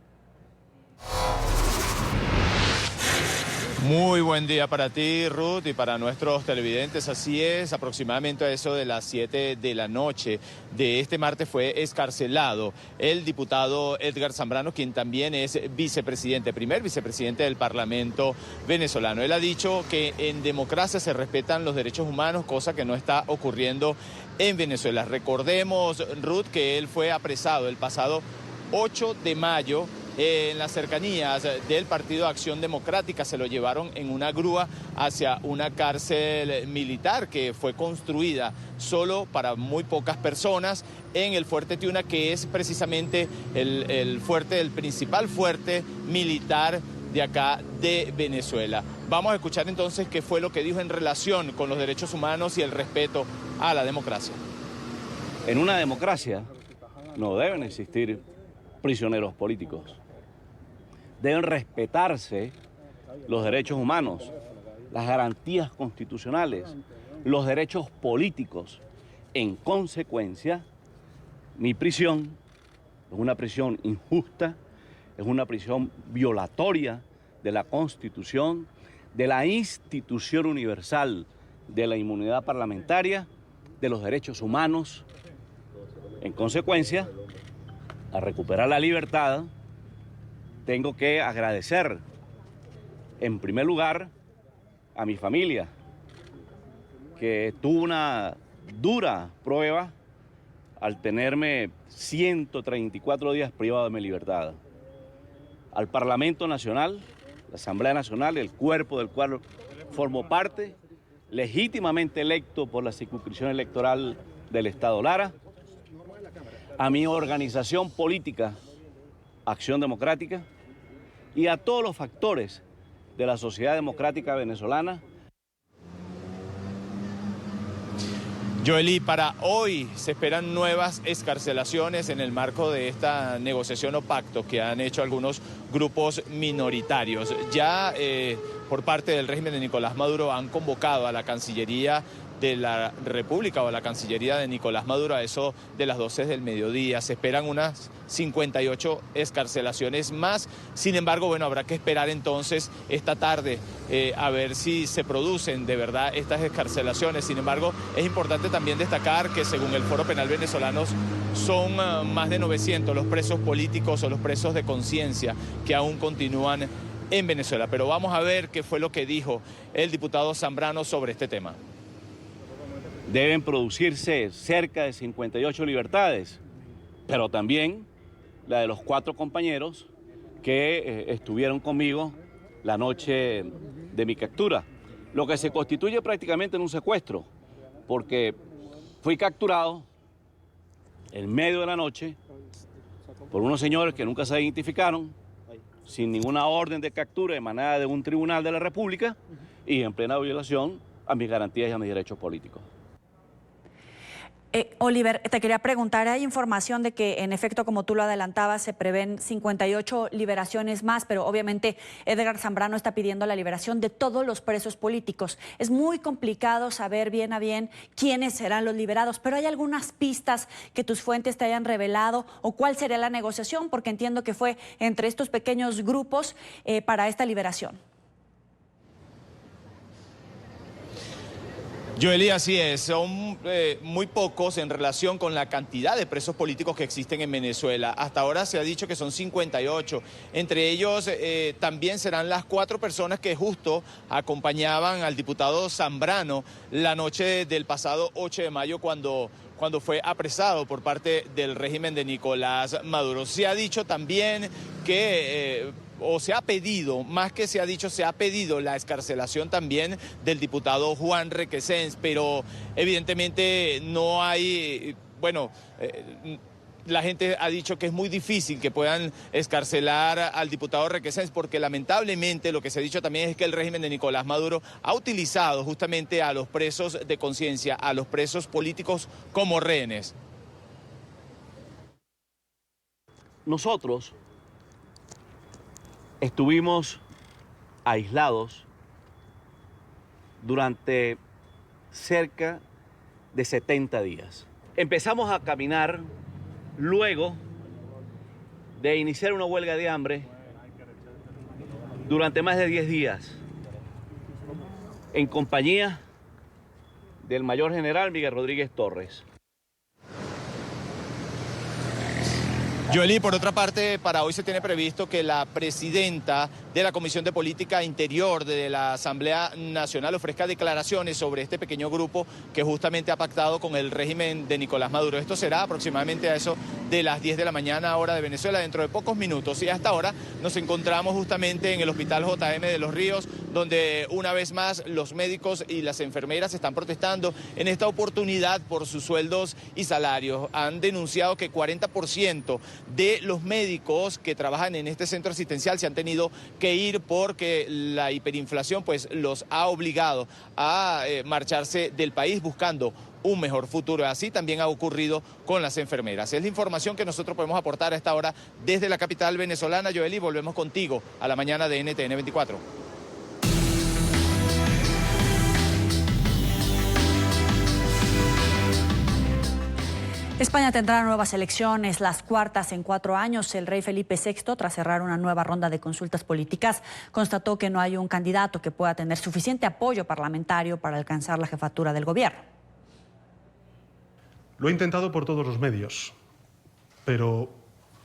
Speaker 15: Muy buen día para ti, Ruth, y para nuestros televidentes. Así es, aproximadamente a eso de las 7 de la noche de este martes fue excarcelado el diputado Edgar Zambrano, quien también es vicepresidente, primer vicepresidente del Parlamento venezolano. Él ha dicho que en democracia se respetan los derechos humanos, cosa que no está ocurriendo en Venezuela. Recordemos, Ruth, que él fue apresado el pasado 8 de mayo en las cercanías del Partido Acción Democrática. Se lo llevaron en una grúa hacia una cárcel militar que fue construida solo para muy pocas personas en el Fuerte Tiuna, que es precisamente el principal fuerte militar de acá de Venezuela. Vamos a escuchar entonces qué fue lo que dijo en relación con los derechos humanos y el respeto a la democracia.
Speaker 3: En una democracia no deben existir prisioneros políticos. Deben respetarse los derechos humanos, las garantías constitucionales, los derechos políticos. En consecuencia, mi prisión es una prisión injusta, es una prisión violatoria de la Constitución, de la institución universal de la inmunidad parlamentaria, de los derechos humanos. En consecuencia, al recuperar la libertad, tengo que agradecer, en primer lugar, a mi familia, que tuvo una dura prueba al tenerme 134 días privado de mi libertad. Al Parlamento Nacional, la Asamblea Nacional, el cuerpo del cual formo parte, legítimamente electo por la circunscripción electoral del Estado Lara, a mi organización política, Acción Democrática, y a todos los factores de la sociedad democrática venezolana.
Speaker 15: Joely, para hoy se esperan nuevas excarcelaciones en el marco de esta negociación o pacto que han hecho algunos grupos minoritarios. Ya por parte del régimen de Nicolás Maduro han convocado a la Cancillería de la República o a la Cancillería de Nicolás Maduro a eso de las 12 del mediodía. Se esperan unas 58 excarcelaciones más. Sin embargo, bueno, habrá que esperar entonces esta tarde a ver si se producen de verdad estas excarcelaciones. Sin embargo, es importante también destacar que según el Foro Penal venezolano son más de 900 los presos políticos o los presos de conciencia que aún continúan en Venezuela. Pero vamos a ver qué fue lo que dijo el diputado Zambrano sobre este tema.
Speaker 3: Deben producirse cerca de 58 libertades, pero también la de los 4 compañeros que estuvieron conmigo la noche de mi captura, lo que se constituye prácticamente en un secuestro, porque fui capturado en medio de la noche por unos señores que nunca se identificaron, sin ninguna orden de captura emanada de un tribunal de la República y en plena violación a mis garantías y a mis derechos políticos.
Speaker 2: Oliver, te quería preguntar, hay información de que en efecto, como tú lo adelantabas, se prevén 58 liberaciones más, pero obviamente Edgar Zambrano está pidiendo la liberación de todos los presos políticos. Es muy complicado saber bien a bien quiénes serán los liberados, pero ¿hay algunas pistas que tus fuentes te hayan revelado o cuál sería la negociación? Porque entiendo que fue entre estos pequeños grupos para esta liberación.
Speaker 15: Joely, así es, son muy pocos en relación con la cantidad de presos políticos que existen en Venezuela. Hasta ahora se ha dicho que son 58. Entre ellos también serán las 4 personas que justo acompañaban al diputado Zambrano la noche del pasado 8 de mayo cuando fue apresado por parte del régimen de Nicolás Maduro. Se ha dicho también que... o se ha pedido, más que se ha dicho, se ha pedido la excarcelación también del diputado Juan Requesens, pero evidentemente no hay, bueno, la gente ha dicho que es muy difícil que puedan excarcelar al diputado Requesens porque lamentablemente lo que se ha dicho también es que el régimen de Nicolás Maduro ha utilizado justamente a los presos de conciencia, a los presos políticos como rehenes.
Speaker 3: Nosotros estuvimos aislados durante cerca de 70 días. Empezamos a caminar luego de iniciar una huelga de hambre durante más de 10 días en compañía del mayor general Miguel Rodríguez Torres.
Speaker 15: Joely, por otra parte, para hoy se tiene previsto que la presidenta de la Comisión de Política Interior de la Asamblea Nacional ofrezca declaraciones sobre este pequeño grupo que justamente ha pactado con el régimen de Nicolás Maduro. Esto será aproximadamente a eso de las 10 de la mañana, hora de Venezuela, dentro de pocos minutos. Y hasta ahora nos encontramos justamente en el Hospital JM de Los Ríos, donde una vez más los médicos y las enfermeras están protestando en esta oportunidad por sus sueldos y salarios. Han denunciado que 40% de los médicos que trabajan en este centro asistencial se han tenido que ir porque la hiperinflación pues los ha obligado a marcharse del país buscando un mejor futuro. Así también ha ocurrido con las enfermeras. Es la información que nosotros podemos aportar a esta hora desde la capital venezolana. Joely, volvemos contigo a la mañana de NTN 24.
Speaker 2: España tendrá nuevas elecciones, las cuartas en 4 años. El rey Felipe VI, tras cerrar una nueva ronda de consultas políticas, constató que no hay un candidato que pueda tener suficiente apoyo parlamentario para alcanzar la jefatura del gobierno.
Speaker 16: Lo he intentado por todos los medios, pero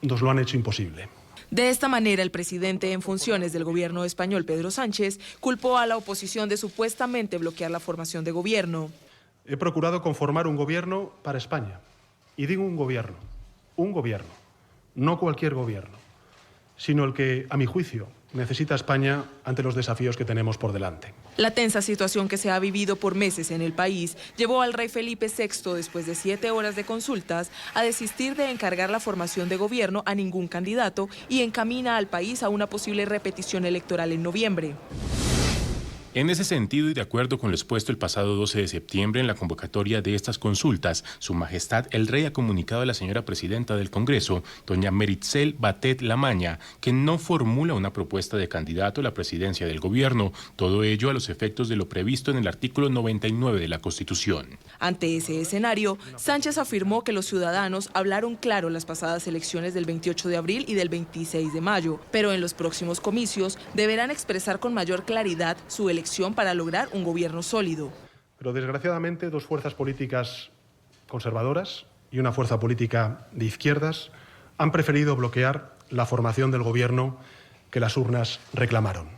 Speaker 16: nos lo han hecho imposible.
Speaker 17: De esta manera, el presidente en funciones del gobierno español, Pedro Sánchez, culpó a la oposición de supuestamente bloquear la formación de gobierno.
Speaker 16: He procurado conformar un gobierno para España. Y digo un gobierno, no cualquier gobierno, sino el que, a mi juicio, necesita España ante los desafíos que tenemos por delante.
Speaker 17: La tensa situación que se ha vivido por meses en el país llevó al rey Felipe VI, después de 7 horas de consultas, a desistir de encargar la formación de gobierno a ningún candidato y encamina al país a una posible repetición electoral en noviembre.
Speaker 13: En ese sentido y de acuerdo con lo expuesto el pasado 12 de septiembre en la convocatoria de estas consultas, Su Majestad el Rey ha comunicado a la señora Presidenta del Congreso, doña Meritxell Batet Lamaña, que no formula una propuesta de candidato a la presidencia del gobierno, todo ello a los efectos de lo previsto en el artículo 99 de la Constitución.
Speaker 17: Ante ese escenario, Sánchez afirmó que los ciudadanos hablaron claro en las pasadas elecciones del 28 de abril y del 26 de mayo, pero en los próximos comicios deberán expresar con mayor claridad su elección para lograr un gobierno sólido.
Speaker 16: Pero desgraciadamente 2 fuerzas políticas conservadoras y una fuerza política de izquierdas han preferido bloquear la formación del gobierno que las urnas reclamaron.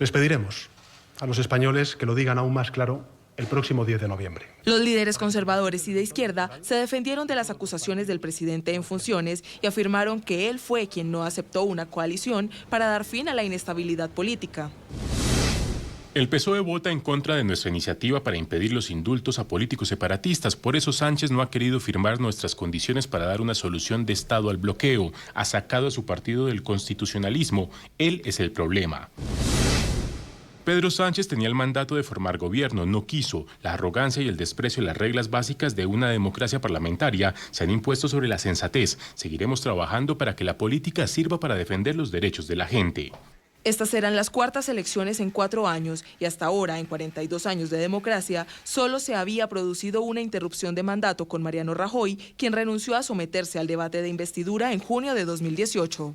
Speaker 16: Les pediremos a los españoles que lo digan aún más claro el próximo 10 de noviembre.
Speaker 17: Los líderes conservadores y de izquierda se defendieron de las acusaciones del presidente en funciones y afirmaron que él fue quien no aceptó una coalición para dar fin a la inestabilidad política.
Speaker 13: El PSOE vota en contra de nuestra iniciativa para impedir los indultos a políticos separatistas. Por eso Sánchez no ha querido firmar nuestras condiciones para dar una solución de Estado al bloqueo. Ha sacado a su partido del constitucionalismo. Él es el problema. Pedro Sánchez tenía el mandato de formar gobierno, no quiso. La arrogancia y el desprecio de las reglas básicas de una democracia parlamentaria se han impuesto sobre la sensatez. Seguiremos trabajando para que la política sirva para defender los derechos de la gente.
Speaker 17: Estas serán las cuartas elecciones en 4 años y hasta ahora, en 42 años de democracia, solo se había producido una interrupción de mandato con Mariano Rajoy, quien renunció a someterse al debate de investidura en junio de 2018.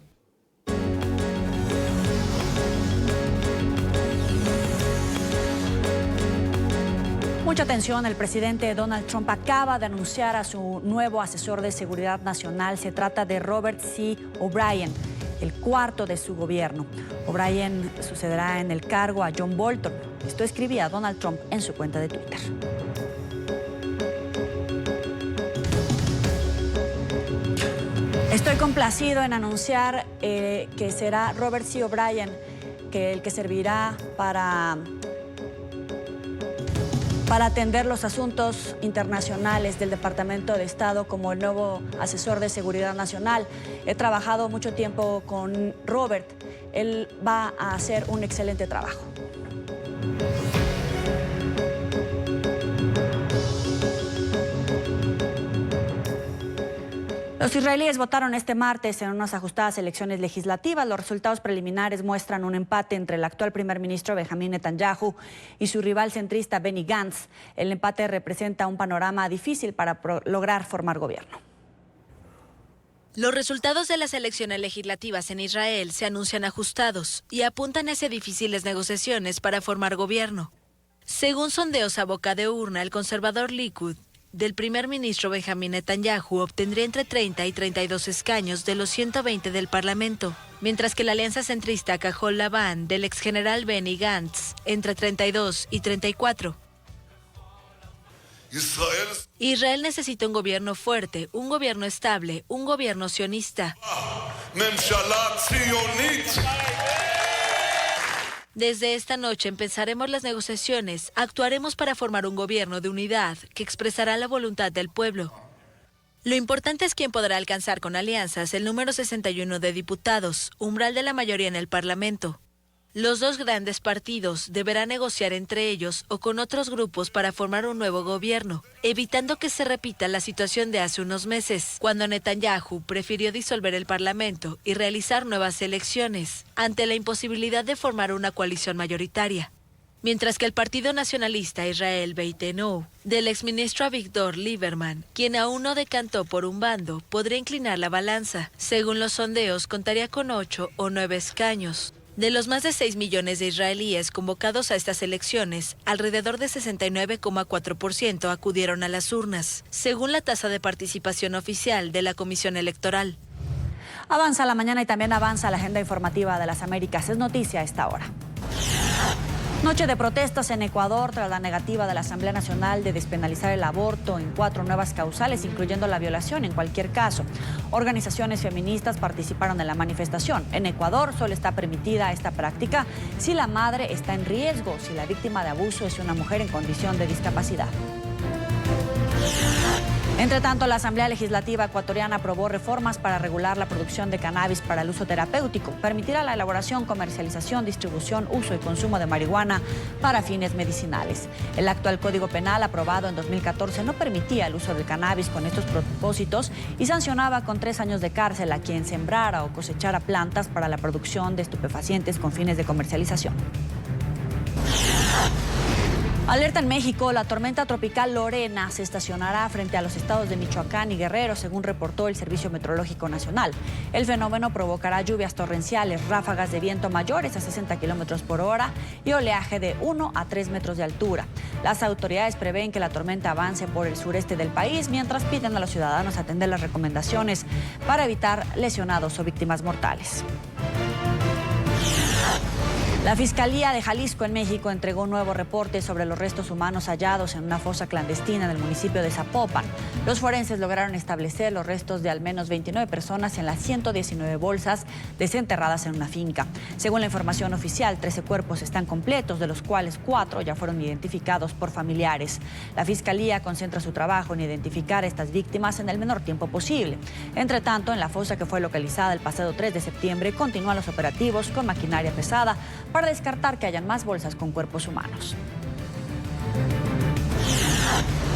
Speaker 2: Mucha atención, el presidente Donald Trump acaba de anunciar a su nuevo asesor de seguridad nacional. Se trata de Robert C. O'Brien, el 4º de su gobierno. O'Brien sucederá en el cargo a John Bolton. Esto escribía Donald Trump en su cuenta de Twitter. Estoy complacido en anunciar que será Robert C. O'Brien el que servirá para atender los asuntos internacionales del Departamento de Estado como el nuevo asesor de seguridad nacional. He trabajado mucho tiempo con Robert. Él va a hacer un excelente trabajo. Los israelíes votaron este martes en unas ajustadas elecciones legislativas. Los resultados preliminares muestran un empate entre el actual primer ministro Benjamín Netanyahu y su rival centrista Benny Gantz. El empate representa un panorama difícil para lograr formar gobierno.
Speaker 18: Los resultados de las elecciones legislativas en Israel se anuncian ajustados y apuntan hacia difíciles negociaciones para formar gobierno. Según sondeos a boca de urna, el conservador Likud del primer ministro Benjamín Netanyahu obtendría entre 30 y 32 escaños de los 120 del Parlamento, mientras que la alianza centrista Cajol Laván del exgeneral Benny Gantz entre 32 y 34. Israel necesita un gobierno fuerte, un gobierno estable, un gobierno sionista. Desde esta noche empezaremos las negociaciones, actuaremos para formar un gobierno de unidad que expresará la voluntad del pueblo. Lo importante es quién podrá alcanzar con alianzas el número 61 de diputados, umbral de la mayoría en el Parlamento. Los 2 grandes partidos deberán negociar entre ellos o con otros grupos para formar un nuevo gobierno, evitando que se repita la situación de hace unos meses, cuando Netanyahu prefirió disolver el Parlamento y realizar nuevas elecciones, ante la imposibilidad de formar una coalición mayoritaria. mientras que el Partido Nacionalista Israel Beitenu, del exministro Avigdor Lieberman, quien aún no decantó por un bando, podría inclinar la balanza. Según los sondeos, contaría con 8 o 9 escaños. De los más de 6 millones de israelíes convocados a estas elecciones, alrededor de 69,4% acudieron a las urnas, según la tasa de participación oficial de la Comisión Electoral.
Speaker 2: Avanza la mañana y también avanza la agenda informativa de las Américas. Es noticia a esta hora. Noche de protestas en Ecuador tras la negativa de la Asamblea Nacional de despenalizar el aborto en 4 nuevas causales, incluyendo la violación en cualquier caso. Organizaciones feministas participaron en la manifestación. En Ecuador solo está permitida esta práctica si la madre está en riesgo, si la víctima de abuso es una mujer en condición de discapacidad. Entre tanto, la Asamblea Legislativa ecuatoriana aprobó reformas para regular la producción de cannabis para el uso terapéutico. Permitirá la elaboración, comercialización, distribución, uso y consumo de marihuana para fines medicinales. El actual Código Penal, aprobado en 2014, no permitía el uso del cannabis con estos propósitos y sancionaba con 3 años de cárcel a quien sembrara o cosechara plantas para la producción de estupefacientes con fines de comercialización. Alerta en México, la tormenta tropical Lorena se estacionará frente a los estados de Michoacán y Guerrero, según reportó el Servicio Meteorológico Nacional. El fenómeno provocará lluvias torrenciales, ráfagas de viento mayores a 60 kilómetros por hora y oleaje de 1 a 3 metros de altura. Las autoridades prevén que la tormenta avance por el sureste del país, mientras piden a los ciudadanos atender las recomendaciones para evitar lesionados o víctimas mortales. La Fiscalía de Jalisco en México entregó un nuevo reporte sobre los restos humanos hallados en una fosa clandestina en el municipio de Zapopan. Los forenses lograron establecer los restos de al menos 29 personas en las 119 bolsas desenterradas en una finca. Según la información oficial, 13 cuerpos están completos, de los cuales 4 ya fueron identificados por familiares. La Fiscalía concentra su trabajo en identificar a estas víctimas en el menor tiempo posible. Entre tanto, en la fosa que fue localizada el pasado 3 de septiembre, continúan los operativos con maquinaria pesada para descartar que hayan más bolsas con cuerpos humanos.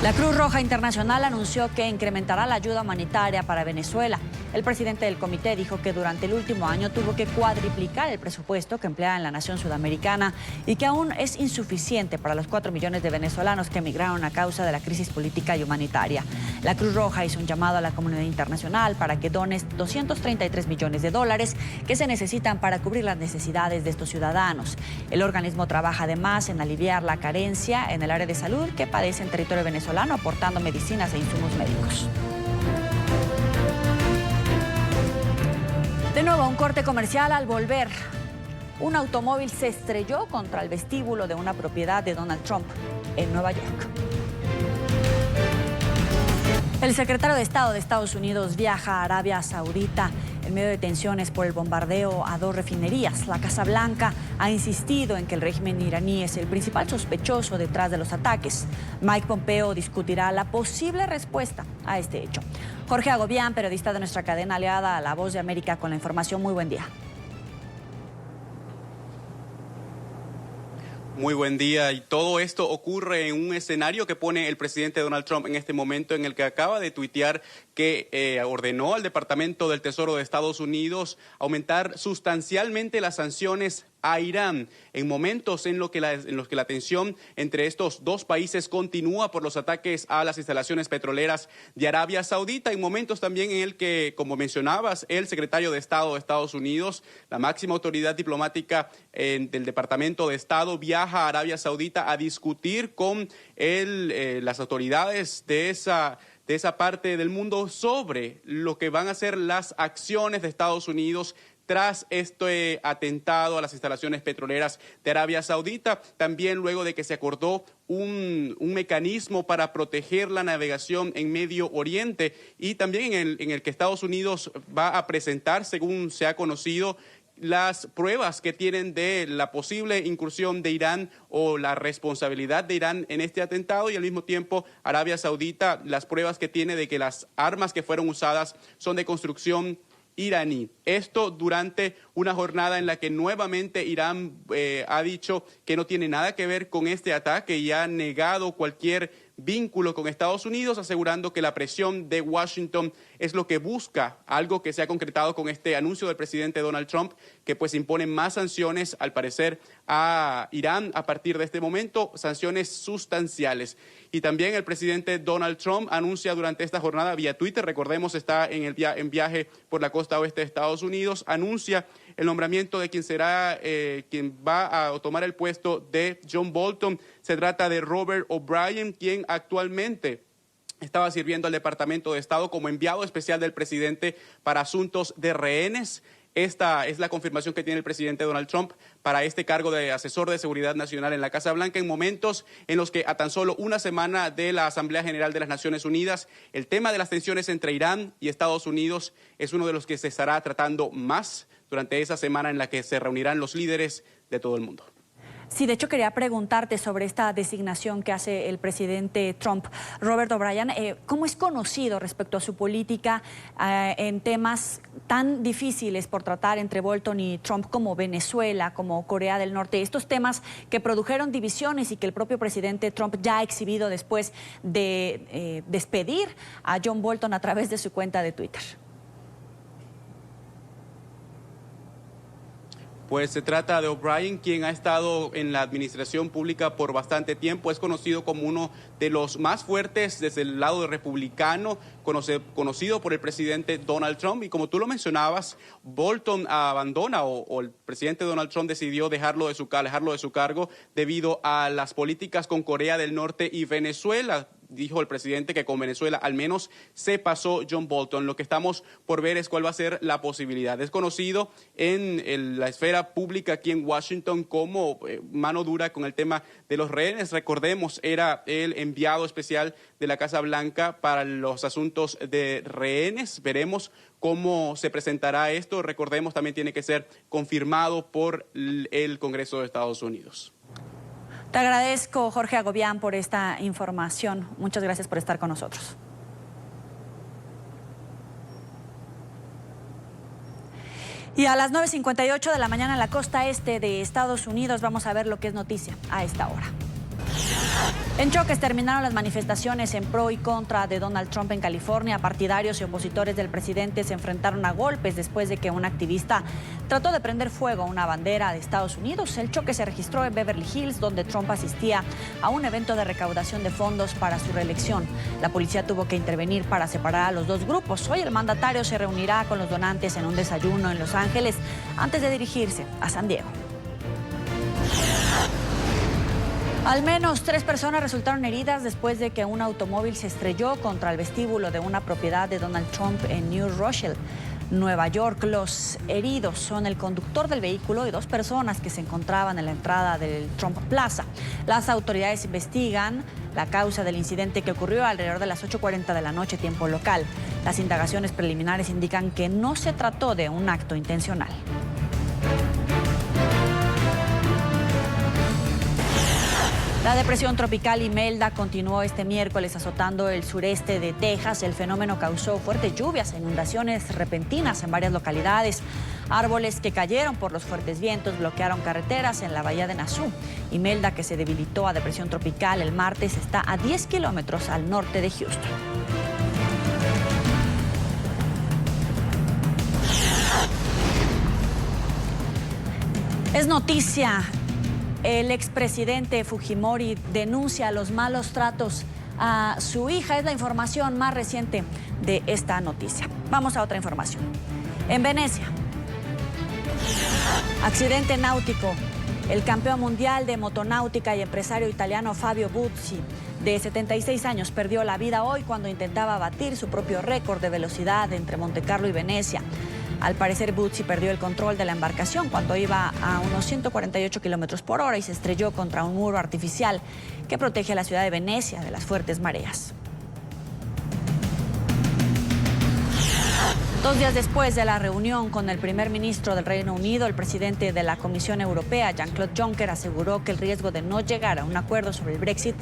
Speaker 2: La Cruz Roja Internacional anunció que incrementará la ayuda humanitaria para Venezuela. El presidente del comité dijo que durante el último año tuvo que cuadriplicar el presupuesto que emplea en la nación sudamericana y que aún es insuficiente para los 4 millones de venezolanos que emigraron a causa de la crisis política y humanitaria. La Cruz Roja hizo un llamado a la comunidad internacional para que done $233 millones que se necesitan para cubrir las necesidades de estos ciudadanos. El organismo trabaja además en aliviar la carencia en el área de salud que padece en territorio venezolano, aportando medicinas e insumos médicos. De nuevo, un corte comercial. Al volver, un automóvil se estrelló contra el vestíbulo de una propiedad de Donald Trump en Nueva York. El secretario de Estado de Estados Unidos viaja a Arabia Saudita en medio de tensiones por el bombardeo a 2 refinerías. La Casa Blanca ha insistido en que el régimen iraní es el principal sospechoso detrás de los ataques. Mike Pompeo discutirá la posible respuesta a este hecho. Jorge Agobián, periodista de nuestra cadena aliada a La Voz de América, con la información. Muy buen día.
Speaker 19: Muy buen día. Y todo esto ocurre en un escenario que pone el presidente Donald Trump en este momento, en el que acaba de tuitear que ordenó al Departamento del Tesoro de Estados Unidos aumentar sustancialmente las sanciones a Irán en momentos en los que la tensión entre estos dos países continúa por los ataques a las instalaciones petroleras de Arabia Saudita, en momentos también en el que, como mencionabas, el secretario de Estado de Estados Unidos, la máxima autoridad diplomática del Departamento de Estado, viaja a Arabia Saudita a discutir con las autoridades de esa parte del mundo sobre lo que van a ser las acciones de Estados Unidos tras este atentado a las instalaciones petroleras de Arabia Saudita, también luego de que se acordó un mecanismo para proteger la navegación en Medio Oriente, y también en el que Estados Unidos va a presentar, según se ha conocido, las pruebas que tienen de la posible incursión de Irán o la responsabilidad de Irán en este atentado, y al mismo tiempo Arabia Saudita las pruebas que tiene de que las armas que fueron usadas son de construcción iraní. Esto durante una jornada en la que nuevamente Irán ha dicho que no tiene nada que ver con este ataque y ha negado cualquier vínculo con Estados Unidos, asegurando que la presión de Washington es lo que busca, algo que se ha concretado con este anuncio del presidente Donald Trump, que pues impone más sanciones, al parecer, a Irán a partir de este momento, sanciones sustanciales. Y también el presidente Donald Trump anuncia durante esta jornada vía Twitter, recordemos, está en viaje por la costa oeste de Estados Unidos, anuncia el nombramiento de quien será, quien va a tomar el puesto de John Bolton. Se trata de Robert O'Brien, quien actualmente estaba sirviendo al Departamento de Estado como enviado especial del presidente para asuntos de rehenes. Esta es la confirmación que tiene el presidente Donald Trump para este cargo de asesor de seguridad nacional en la Casa Blanca, en momentos en los que a tan solo una semana de la Asamblea General de las Naciones Unidas, el tema de las tensiones entre Irán y Estados Unidos es uno de los que se estará tratando más durante esa semana en la que se reunirán los líderes de todo el mundo.
Speaker 2: Sí, de hecho quería preguntarte sobre esta designación que hace el presidente Trump. Robert O'Brien, ¿cómo es conocido respecto a su política en temas tan difíciles por tratar entre Bolton y Trump como Venezuela, como Corea del Norte? Estos temas que produjeron divisiones y que el propio presidente Trump ya ha exhibido después de despedir a John Bolton a través de su cuenta de Twitter.
Speaker 19: Pues se trata de O'Brien, quien ha estado en la administración pública por bastante tiempo. Es conocido como uno de los más fuertes desde el lado republicano, conocido por el presidente Donald Trump. Y como tú lo mencionabas, Bolton abandona o el presidente Donald Trump decidió alejarlo de su cargo debido a las políticas con Corea del Norte y Venezuela. Dijo el presidente que con Venezuela al menos se pasó John Bolton. Lo que estamos por ver es cuál va a ser la posibilidad. Es conocido en la esfera pública aquí en Washington como mano dura con el tema de los rehenes. Recordemos, era el enviado especial de la Casa Blanca para los asuntos de rehenes. Veremos cómo se presentará esto. Recordemos, también tiene que ser confirmado por el Congreso de Estados Unidos.
Speaker 2: Te agradezco, Jorge Agobián, por esta información. Muchas gracias por estar con nosotros. Y a las 9:58 de la mañana en la costa este de Estados Unidos vamos a ver lo que es noticia a esta hora. En choques terminaron las manifestaciones en pro y contra de Donald Trump en California. Partidarios y opositores del presidente se enfrentaron a golpes después de que un activista trató de prender fuego a una bandera de Estados Unidos. El choque se registró en Beverly Hills, donde Trump asistía a un evento de recaudación de fondos para su reelección. La policía tuvo que intervenir para separar a los dos grupos. Hoy el mandatario se reunirá con los donantes en un desayuno en Los Ángeles antes de dirigirse a San Diego. Al menos 3 personas resultaron heridas después de que un automóvil se estrelló contra el vestíbulo de una propiedad de Donald Trump en New Rochelle, Nueva York. Los heridos son el conductor del vehículo y 2 personas que se encontraban en la entrada del Trump Plaza. Las autoridades investigan la causa del incidente que ocurrió alrededor de las 8:40 de la noche, tiempo local. Las indagaciones preliminares indican que no se trató de un acto intencional. La depresión tropical Imelda continuó este miércoles azotando el sureste de Texas. El fenómeno causó fuertes lluvias e inundaciones repentinas en varias localidades. Árboles que cayeron por los fuertes vientos bloquearon carreteras en la bahía de Nassau. Imelda, que se debilitó a depresión tropical el martes, está a 10 kilómetros al norte de Houston. Es noticia. El expresidente Fujimori denuncia los malos tratos a su hija. Es la información más reciente de esta noticia. Vamos a otra información. En Venecia, accidente náutico. El campeón mundial de motonáutica y empresario italiano Fabio Buzzi, de 76 años, perdió la vida hoy cuando intentaba batir su propio récord de velocidad entre Montecarlo y Venecia. Al parecer, Buzzi perdió el control de la embarcación cuando iba a unos 148 kilómetros por hora y se estrelló contra un muro artificial que protege a la ciudad de Venecia de las fuertes mareas. 2 días después de la reunión con el primer ministro del Reino Unido, el presidente de la Comisión Europea, Jean-Claude Juncker, aseguró que el riesgo de no llegar a un acuerdo sobre el Brexit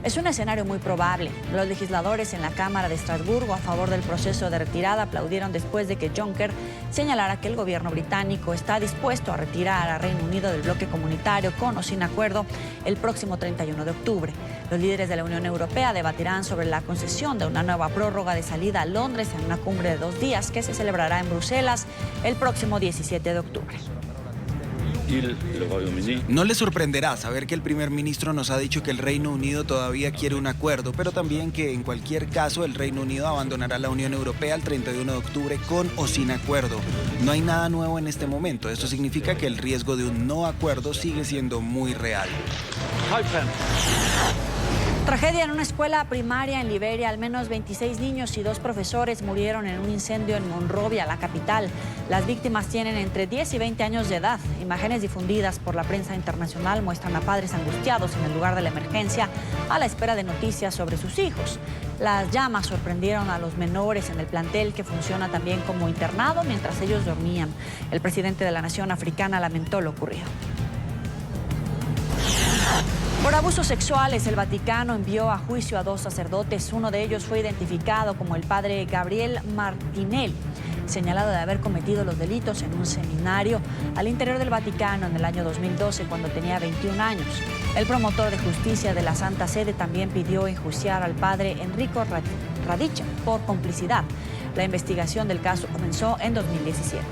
Speaker 2: Es un escenario muy probable. Los legisladores en la Cámara de Estrasburgo a favor del proceso de retirada aplaudieron después de que Juncker señalara que el gobierno británico está dispuesto a retirar a Reino Unido del bloque comunitario con o sin acuerdo el próximo 31 de octubre. Los líderes de la Unión Europea debatirán sobre la concesión de una nueva prórroga de salida a Londres en una cumbre de 2 días que se celebrará en Bruselas el próximo 17 de octubre.
Speaker 4: No le sorprenderá saber que el primer ministro nos ha dicho que el Reino Unido todavía quiere un acuerdo, pero también que en cualquier caso el Reino Unido abandonará la Unión Europea el 31 de octubre con o sin acuerdo. No hay nada nuevo en este momento. Esto significa que el riesgo de un no acuerdo sigue siendo muy real.
Speaker 2: Tragedia en una escuela primaria en Liberia. Al menos 26 niños y 2 profesores murieron en un incendio en Monrovia, la capital. Las víctimas tienen entre 10 y 20 años de edad. Imágenes difundidas por la prensa internacional muestran a padres angustiados en el lugar de la emergencia a la espera de noticias sobre sus hijos. Las llamas sorprendieron a los menores en el plantel, que funciona también como internado mientras ellos dormían. El presidente de la nación africana lamentó lo ocurrido. Por abusos sexuales, el Vaticano envió a juicio a 2 sacerdotes. Uno de ellos fue identificado como el padre Gabriel Martinelli, señalado de haber cometido los delitos en un seminario al interior del Vaticano en el año 2012, cuando tenía 21 años. El promotor de justicia de la Santa Sede también pidió enjuiciar al padre Enrico Radice por complicidad. La investigación del caso comenzó en 2017.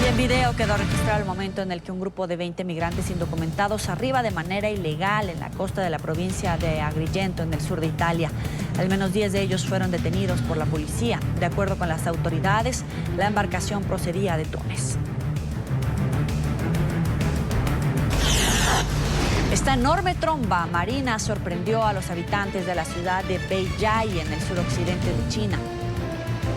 Speaker 2: Y en video quedó registrado el momento en el que un grupo de 20 migrantes indocumentados arriba de manera ilegal en la costa de la provincia de Agrigento, en el sur de Italia. Al menos 10 de ellos fueron detenidos por la policía. De acuerdo con las autoridades, la embarcación procedía de Túnez. Esta enorme tromba marina sorprendió a los habitantes de la ciudad de Beiyai, en el suroccidente de China.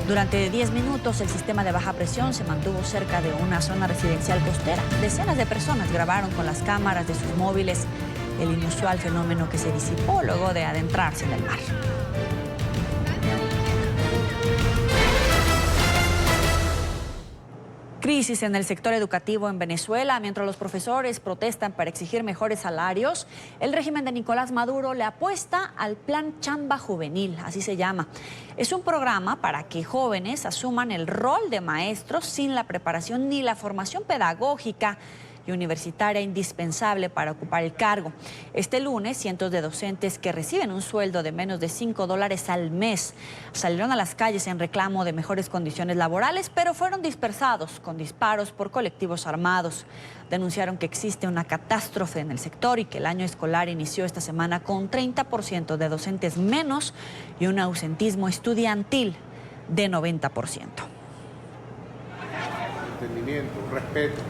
Speaker 2: Durante 10 minutos el sistema de baja presión se mantuvo cerca de una zona residencial costera. Decenas de personas grabaron con las cámaras de sus móviles el inusual fenómeno, que se disipó luego de adentrarse en el mar. Crisis en el sector educativo en Venezuela. Mientras los profesores protestan para exigir mejores salarios, el régimen de Nicolás Maduro le apuesta al Plan Chamba Juvenil, así se llama. Es un programa para que jóvenes asuman el rol de maestros sin la preparación ni la formación pedagógica y universitaria indispensable para ocupar el cargo. Este lunes, cientos de docentes que reciben un sueldo de menos de $5 al mes salieron a las calles en reclamo de mejores condiciones laborales, pero fueron dispersados con disparos por colectivos armados. Denunciaron que existe una catástrofe en el sector y que el año escolar inició esta semana con 30% de docentes menos y un ausentismo estudiantil de 90%.
Speaker 20: Entendimiento, respeto.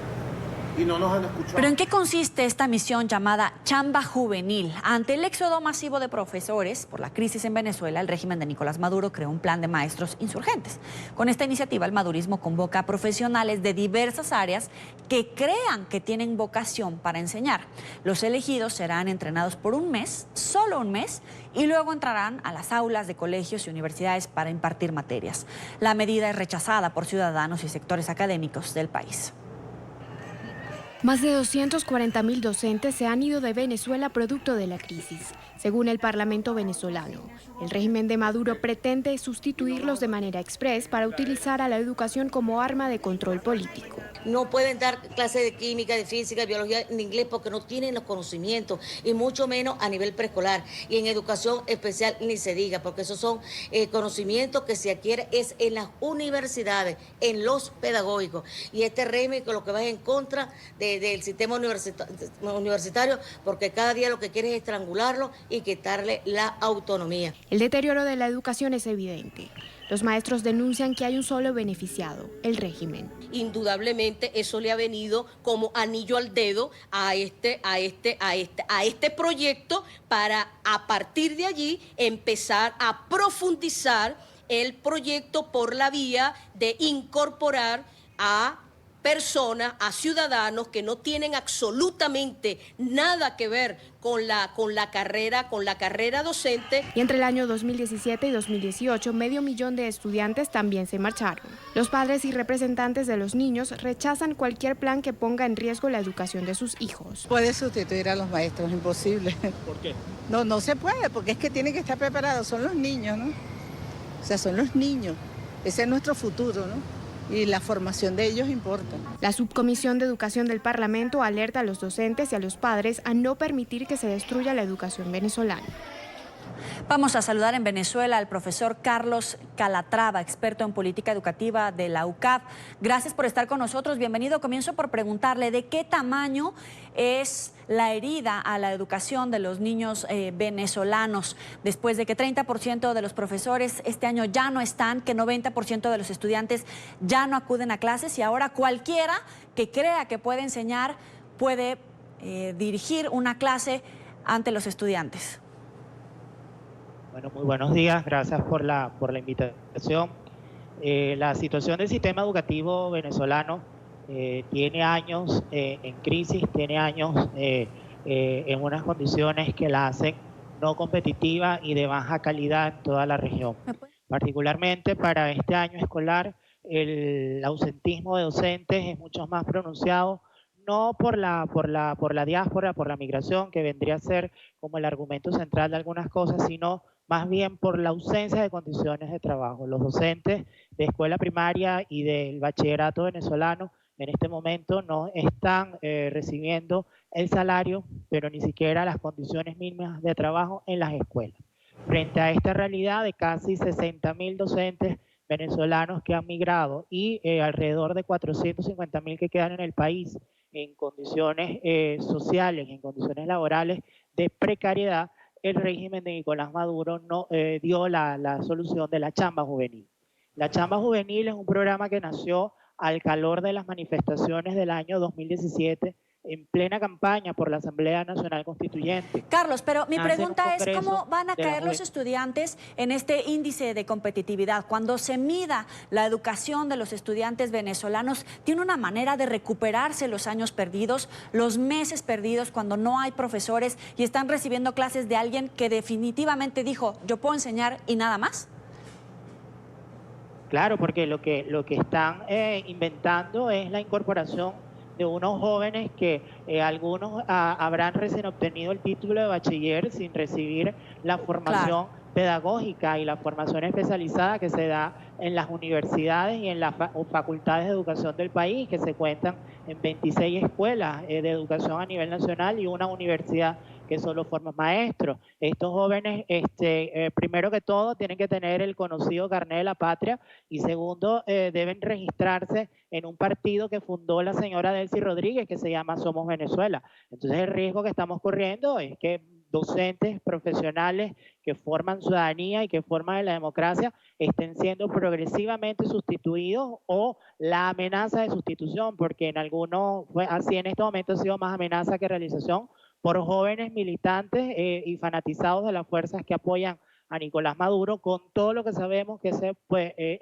Speaker 20: Y no nos han escuchado.
Speaker 2: ¿Pero en qué consiste esta misión llamada Chamba Juvenil? Ante el éxodo masivo de profesores por la crisis en Venezuela, el régimen de Nicolás Maduro creó un plan de maestros insurgentes. Con esta iniciativa, el madurismo convoca a profesionales de diversas áreas que crean que tienen vocación para enseñar. Los elegidos serán entrenados por un mes, solo un mes, y luego entrarán a las aulas de colegios y universidades para impartir materias. La medida es rechazada por ciudadanos y sectores académicos del país.
Speaker 21: Más de 240.000 docentes se han ido de Venezuela producto de la crisis, según el Parlamento venezolano. El régimen de Maduro pretende sustituirlos de manera exprés para utilizar a la educación como arma de control político.
Speaker 22: No pueden dar clases de química, de física, de biología, de inglés, porque no tienen los conocimientos, y mucho menos a nivel preescolar. Y en educación especial ni se diga, porque esos son conocimientos que se adquiere es en las universidades, en los pedagógicos. Y este régimen lo que va en contra del sistema universitario, porque cada día lo que quiere es estrangularlo y quitarle la autonomía.
Speaker 21: El deterioro de la educación es evidente. Los maestros denuncian que hay un solo beneficiado, el régimen.
Speaker 23: Indudablemente eso le ha venido como anillo al dedo a este proyecto para a partir de allí empezar a profundizar el proyecto por la vía de incorporar a personas, a ciudadanos que no tienen absolutamente nada que ver con la carrera docente.
Speaker 21: Y entre el año 2017 y 2018, 500.000 de estudiantes también se marcharon. Los padres y representantes de los niños rechazan cualquier plan que ponga en riesgo la educación de sus hijos.
Speaker 1: Puede sustituir a los maestros, imposible.
Speaker 5: ¿Por qué?
Speaker 1: No se puede, porque es que tienen que estar preparados, son los niños, ¿no? O sea, son los niños, ese es nuestro futuro, ¿no? Y la formación de ellos importa.
Speaker 21: La Subcomisión de Educación del Parlamento alerta a los docentes y a los padres a no permitir que se destruya la educación venezolana.
Speaker 2: Vamos a saludar en Venezuela al profesor Carlos Calatrava, experto en política educativa de la UCAP. Gracias por estar con nosotros. Bienvenido. Comienzo por preguntarle de qué tamaño es la herida a la educación de los niños venezolanos, después de que 30% de los profesores este año ya no están, que 90% de los estudiantes ya no acuden a clases y ahora cualquiera que crea que puede enseñar puede dirigir una clase ante los estudiantes.
Speaker 6: Bueno, muy buenos días, gracias por la invitación. La situación del sistema educativo venezolano tiene años en crisis, tiene años en unas condiciones que la hacen no competitiva y de baja calidad en toda la región. Particularmente para este año escolar, el ausentismo de docentes es mucho más pronunciado, no por la diáspora, por la migración, que vendría a ser como el argumento central de algunas cosas, sino más bien por la ausencia de condiciones de trabajo. Los docentes de escuela primaria y del bachillerato venezolano en este momento no están recibiendo el salario, pero ni siquiera las condiciones mínimas de trabajo en las escuelas. Frente a esta realidad de casi 60.000 docentes venezolanos que han migrado y alrededor de 450.000 que quedan en el país en condiciones sociales, en condiciones laborales de precariedad, el régimen de Nicolás Maduro no dio la solución de la chamba juvenil. La chamba juvenil es un programa que nació al calor de las manifestaciones del año 2017 en plena campaña por la Asamblea Nacional Constituyente.
Speaker 2: Carlos, pero mi pregunta es cómo van a caer los estudiantes en este índice de competitividad. Cuando se mida la educación de los estudiantes venezolanos, ¿tiene una manera de recuperarse los años perdidos, los meses perdidos cuando no hay profesores y están recibiendo clases de alguien que definitivamente dijo, yo puedo enseñar y nada más?
Speaker 6: Claro, porque lo que están inventando es la incorporación de unos jóvenes que algunos habrán recién obtenido el título de bachiller sin recibir la formación pedagógica y la formación especializada que se da en las universidades y en las facultades de educación del país, que se cuentan en 26 escuelas de educación a nivel nacional y una universidad que solo forma maestros. Estos jóvenes, primero que todo, tienen que tener el conocido carnet de la patria y segundo, deben registrarse en un partido que fundó la señora Delcy Rodríguez, que se llama Somos Venezuela. Entonces el riesgo que estamos corriendo es que docentes profesionales que forman ciudadanía y que forman la democracia estén siendo progresivamente sustituidos o la amenaza de sustitución, porque en algunos, así en este momento ha sido más amenaza que realización, por jóvenes militantes y fanatizados de las fuerzas que apoyan a Nicolás Maduro, con todo lo que sabemos que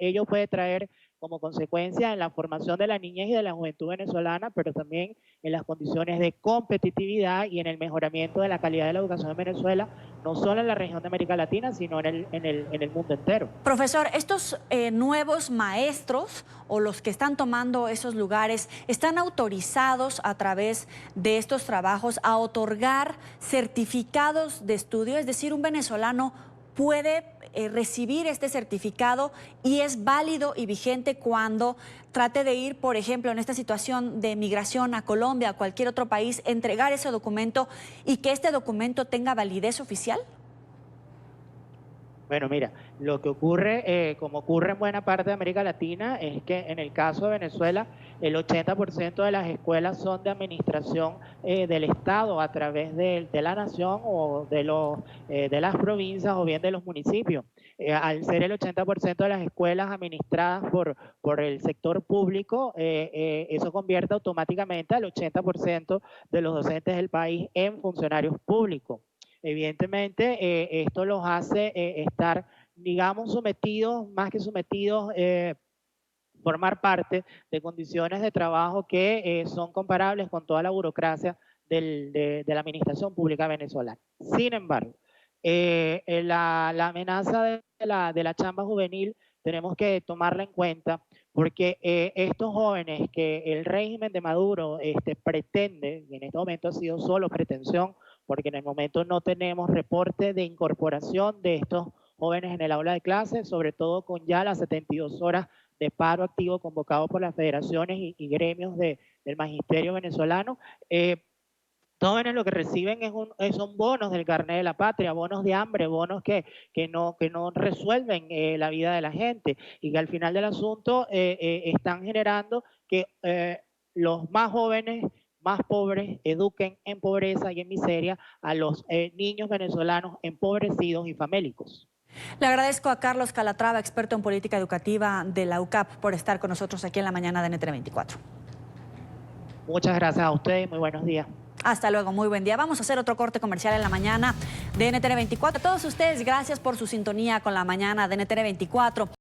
Speaker 6: ello puede traer como consecuencia en la formación de la niñez y de la juventud venezolana, pero también en las condiciones de competitividad y en el mejoramiento de la calidad de la educación en Venezuela, no solo en la región de América Latina, sino en el mundo entero.
Speaker 2: Profesor, estos nuevos maestros o los que están tomando esos lugares, ¿están autorizados a través de estos trabajos a otorgar certificados de estudio? Es decir, un venezolano puede recibir este certificado y es válido y vigente cuando trate de ir, por ejemplo, en esta situación de migración a Colombia o cualquier otro país, entregar ese documento y que este documento tenga validez oficial?
Speaker 6: Bueno, mira, lo que ocurre, como ocurre en buena parte de América Latina, es que en el caso de Venezuela, el 80% de las escuelas son de administración del Estado a través de la nación o de las provincias o bien de los municipios. Al ser el 80% de las escuelas administradas por el sector público, eso convierte automáticamente al 80% de los docentes del país en funcionarios públicos. Evidentemente, esto los hace estar, digamos, sometidos, más que sometidos, formar parte de condiciones de trabajo que son comparables con toda la burocracia de la administración pública venezolana. Sin embargo, la amenaza de la chamba juvenil tenemos que tomarla en cuenta porque estos jóvenes que el régimen de Maduro pretende, y en este momento ha sido solo pretensión, porque en el momento no tenemos reporte de incorporación de estos jóvenes en el aula de clase, sobre todo con ya las 72 horas de paro activo convocado por las federaciones y gremios del magisterio venezolano. Jóvenes lo que reciben son bonos del carnet de la patria, bonos de hambre, bonos que no resuelven la vida de la gente y que al final del asunto están generando que los más jóvenes, más pobres, eduquen en pobreza y en miseria a los niños venezolanos empobrecidos y famélicos.
Speaker 2: Le agradezco a Carlos Calatrava, experto en política educativa de la UCAP, por estar con nosotros aquí en la mañana de NTN 24.
Speaker 6: Muchas gracias a ustedes, muy buenos días.
Speaker 2: Hasta luego, muy buen día. Vamos a hacer otro corte comercial en la mañana de NTN 24. A todos ustedes, gracias por su sintonía con la mañana de NTN 24.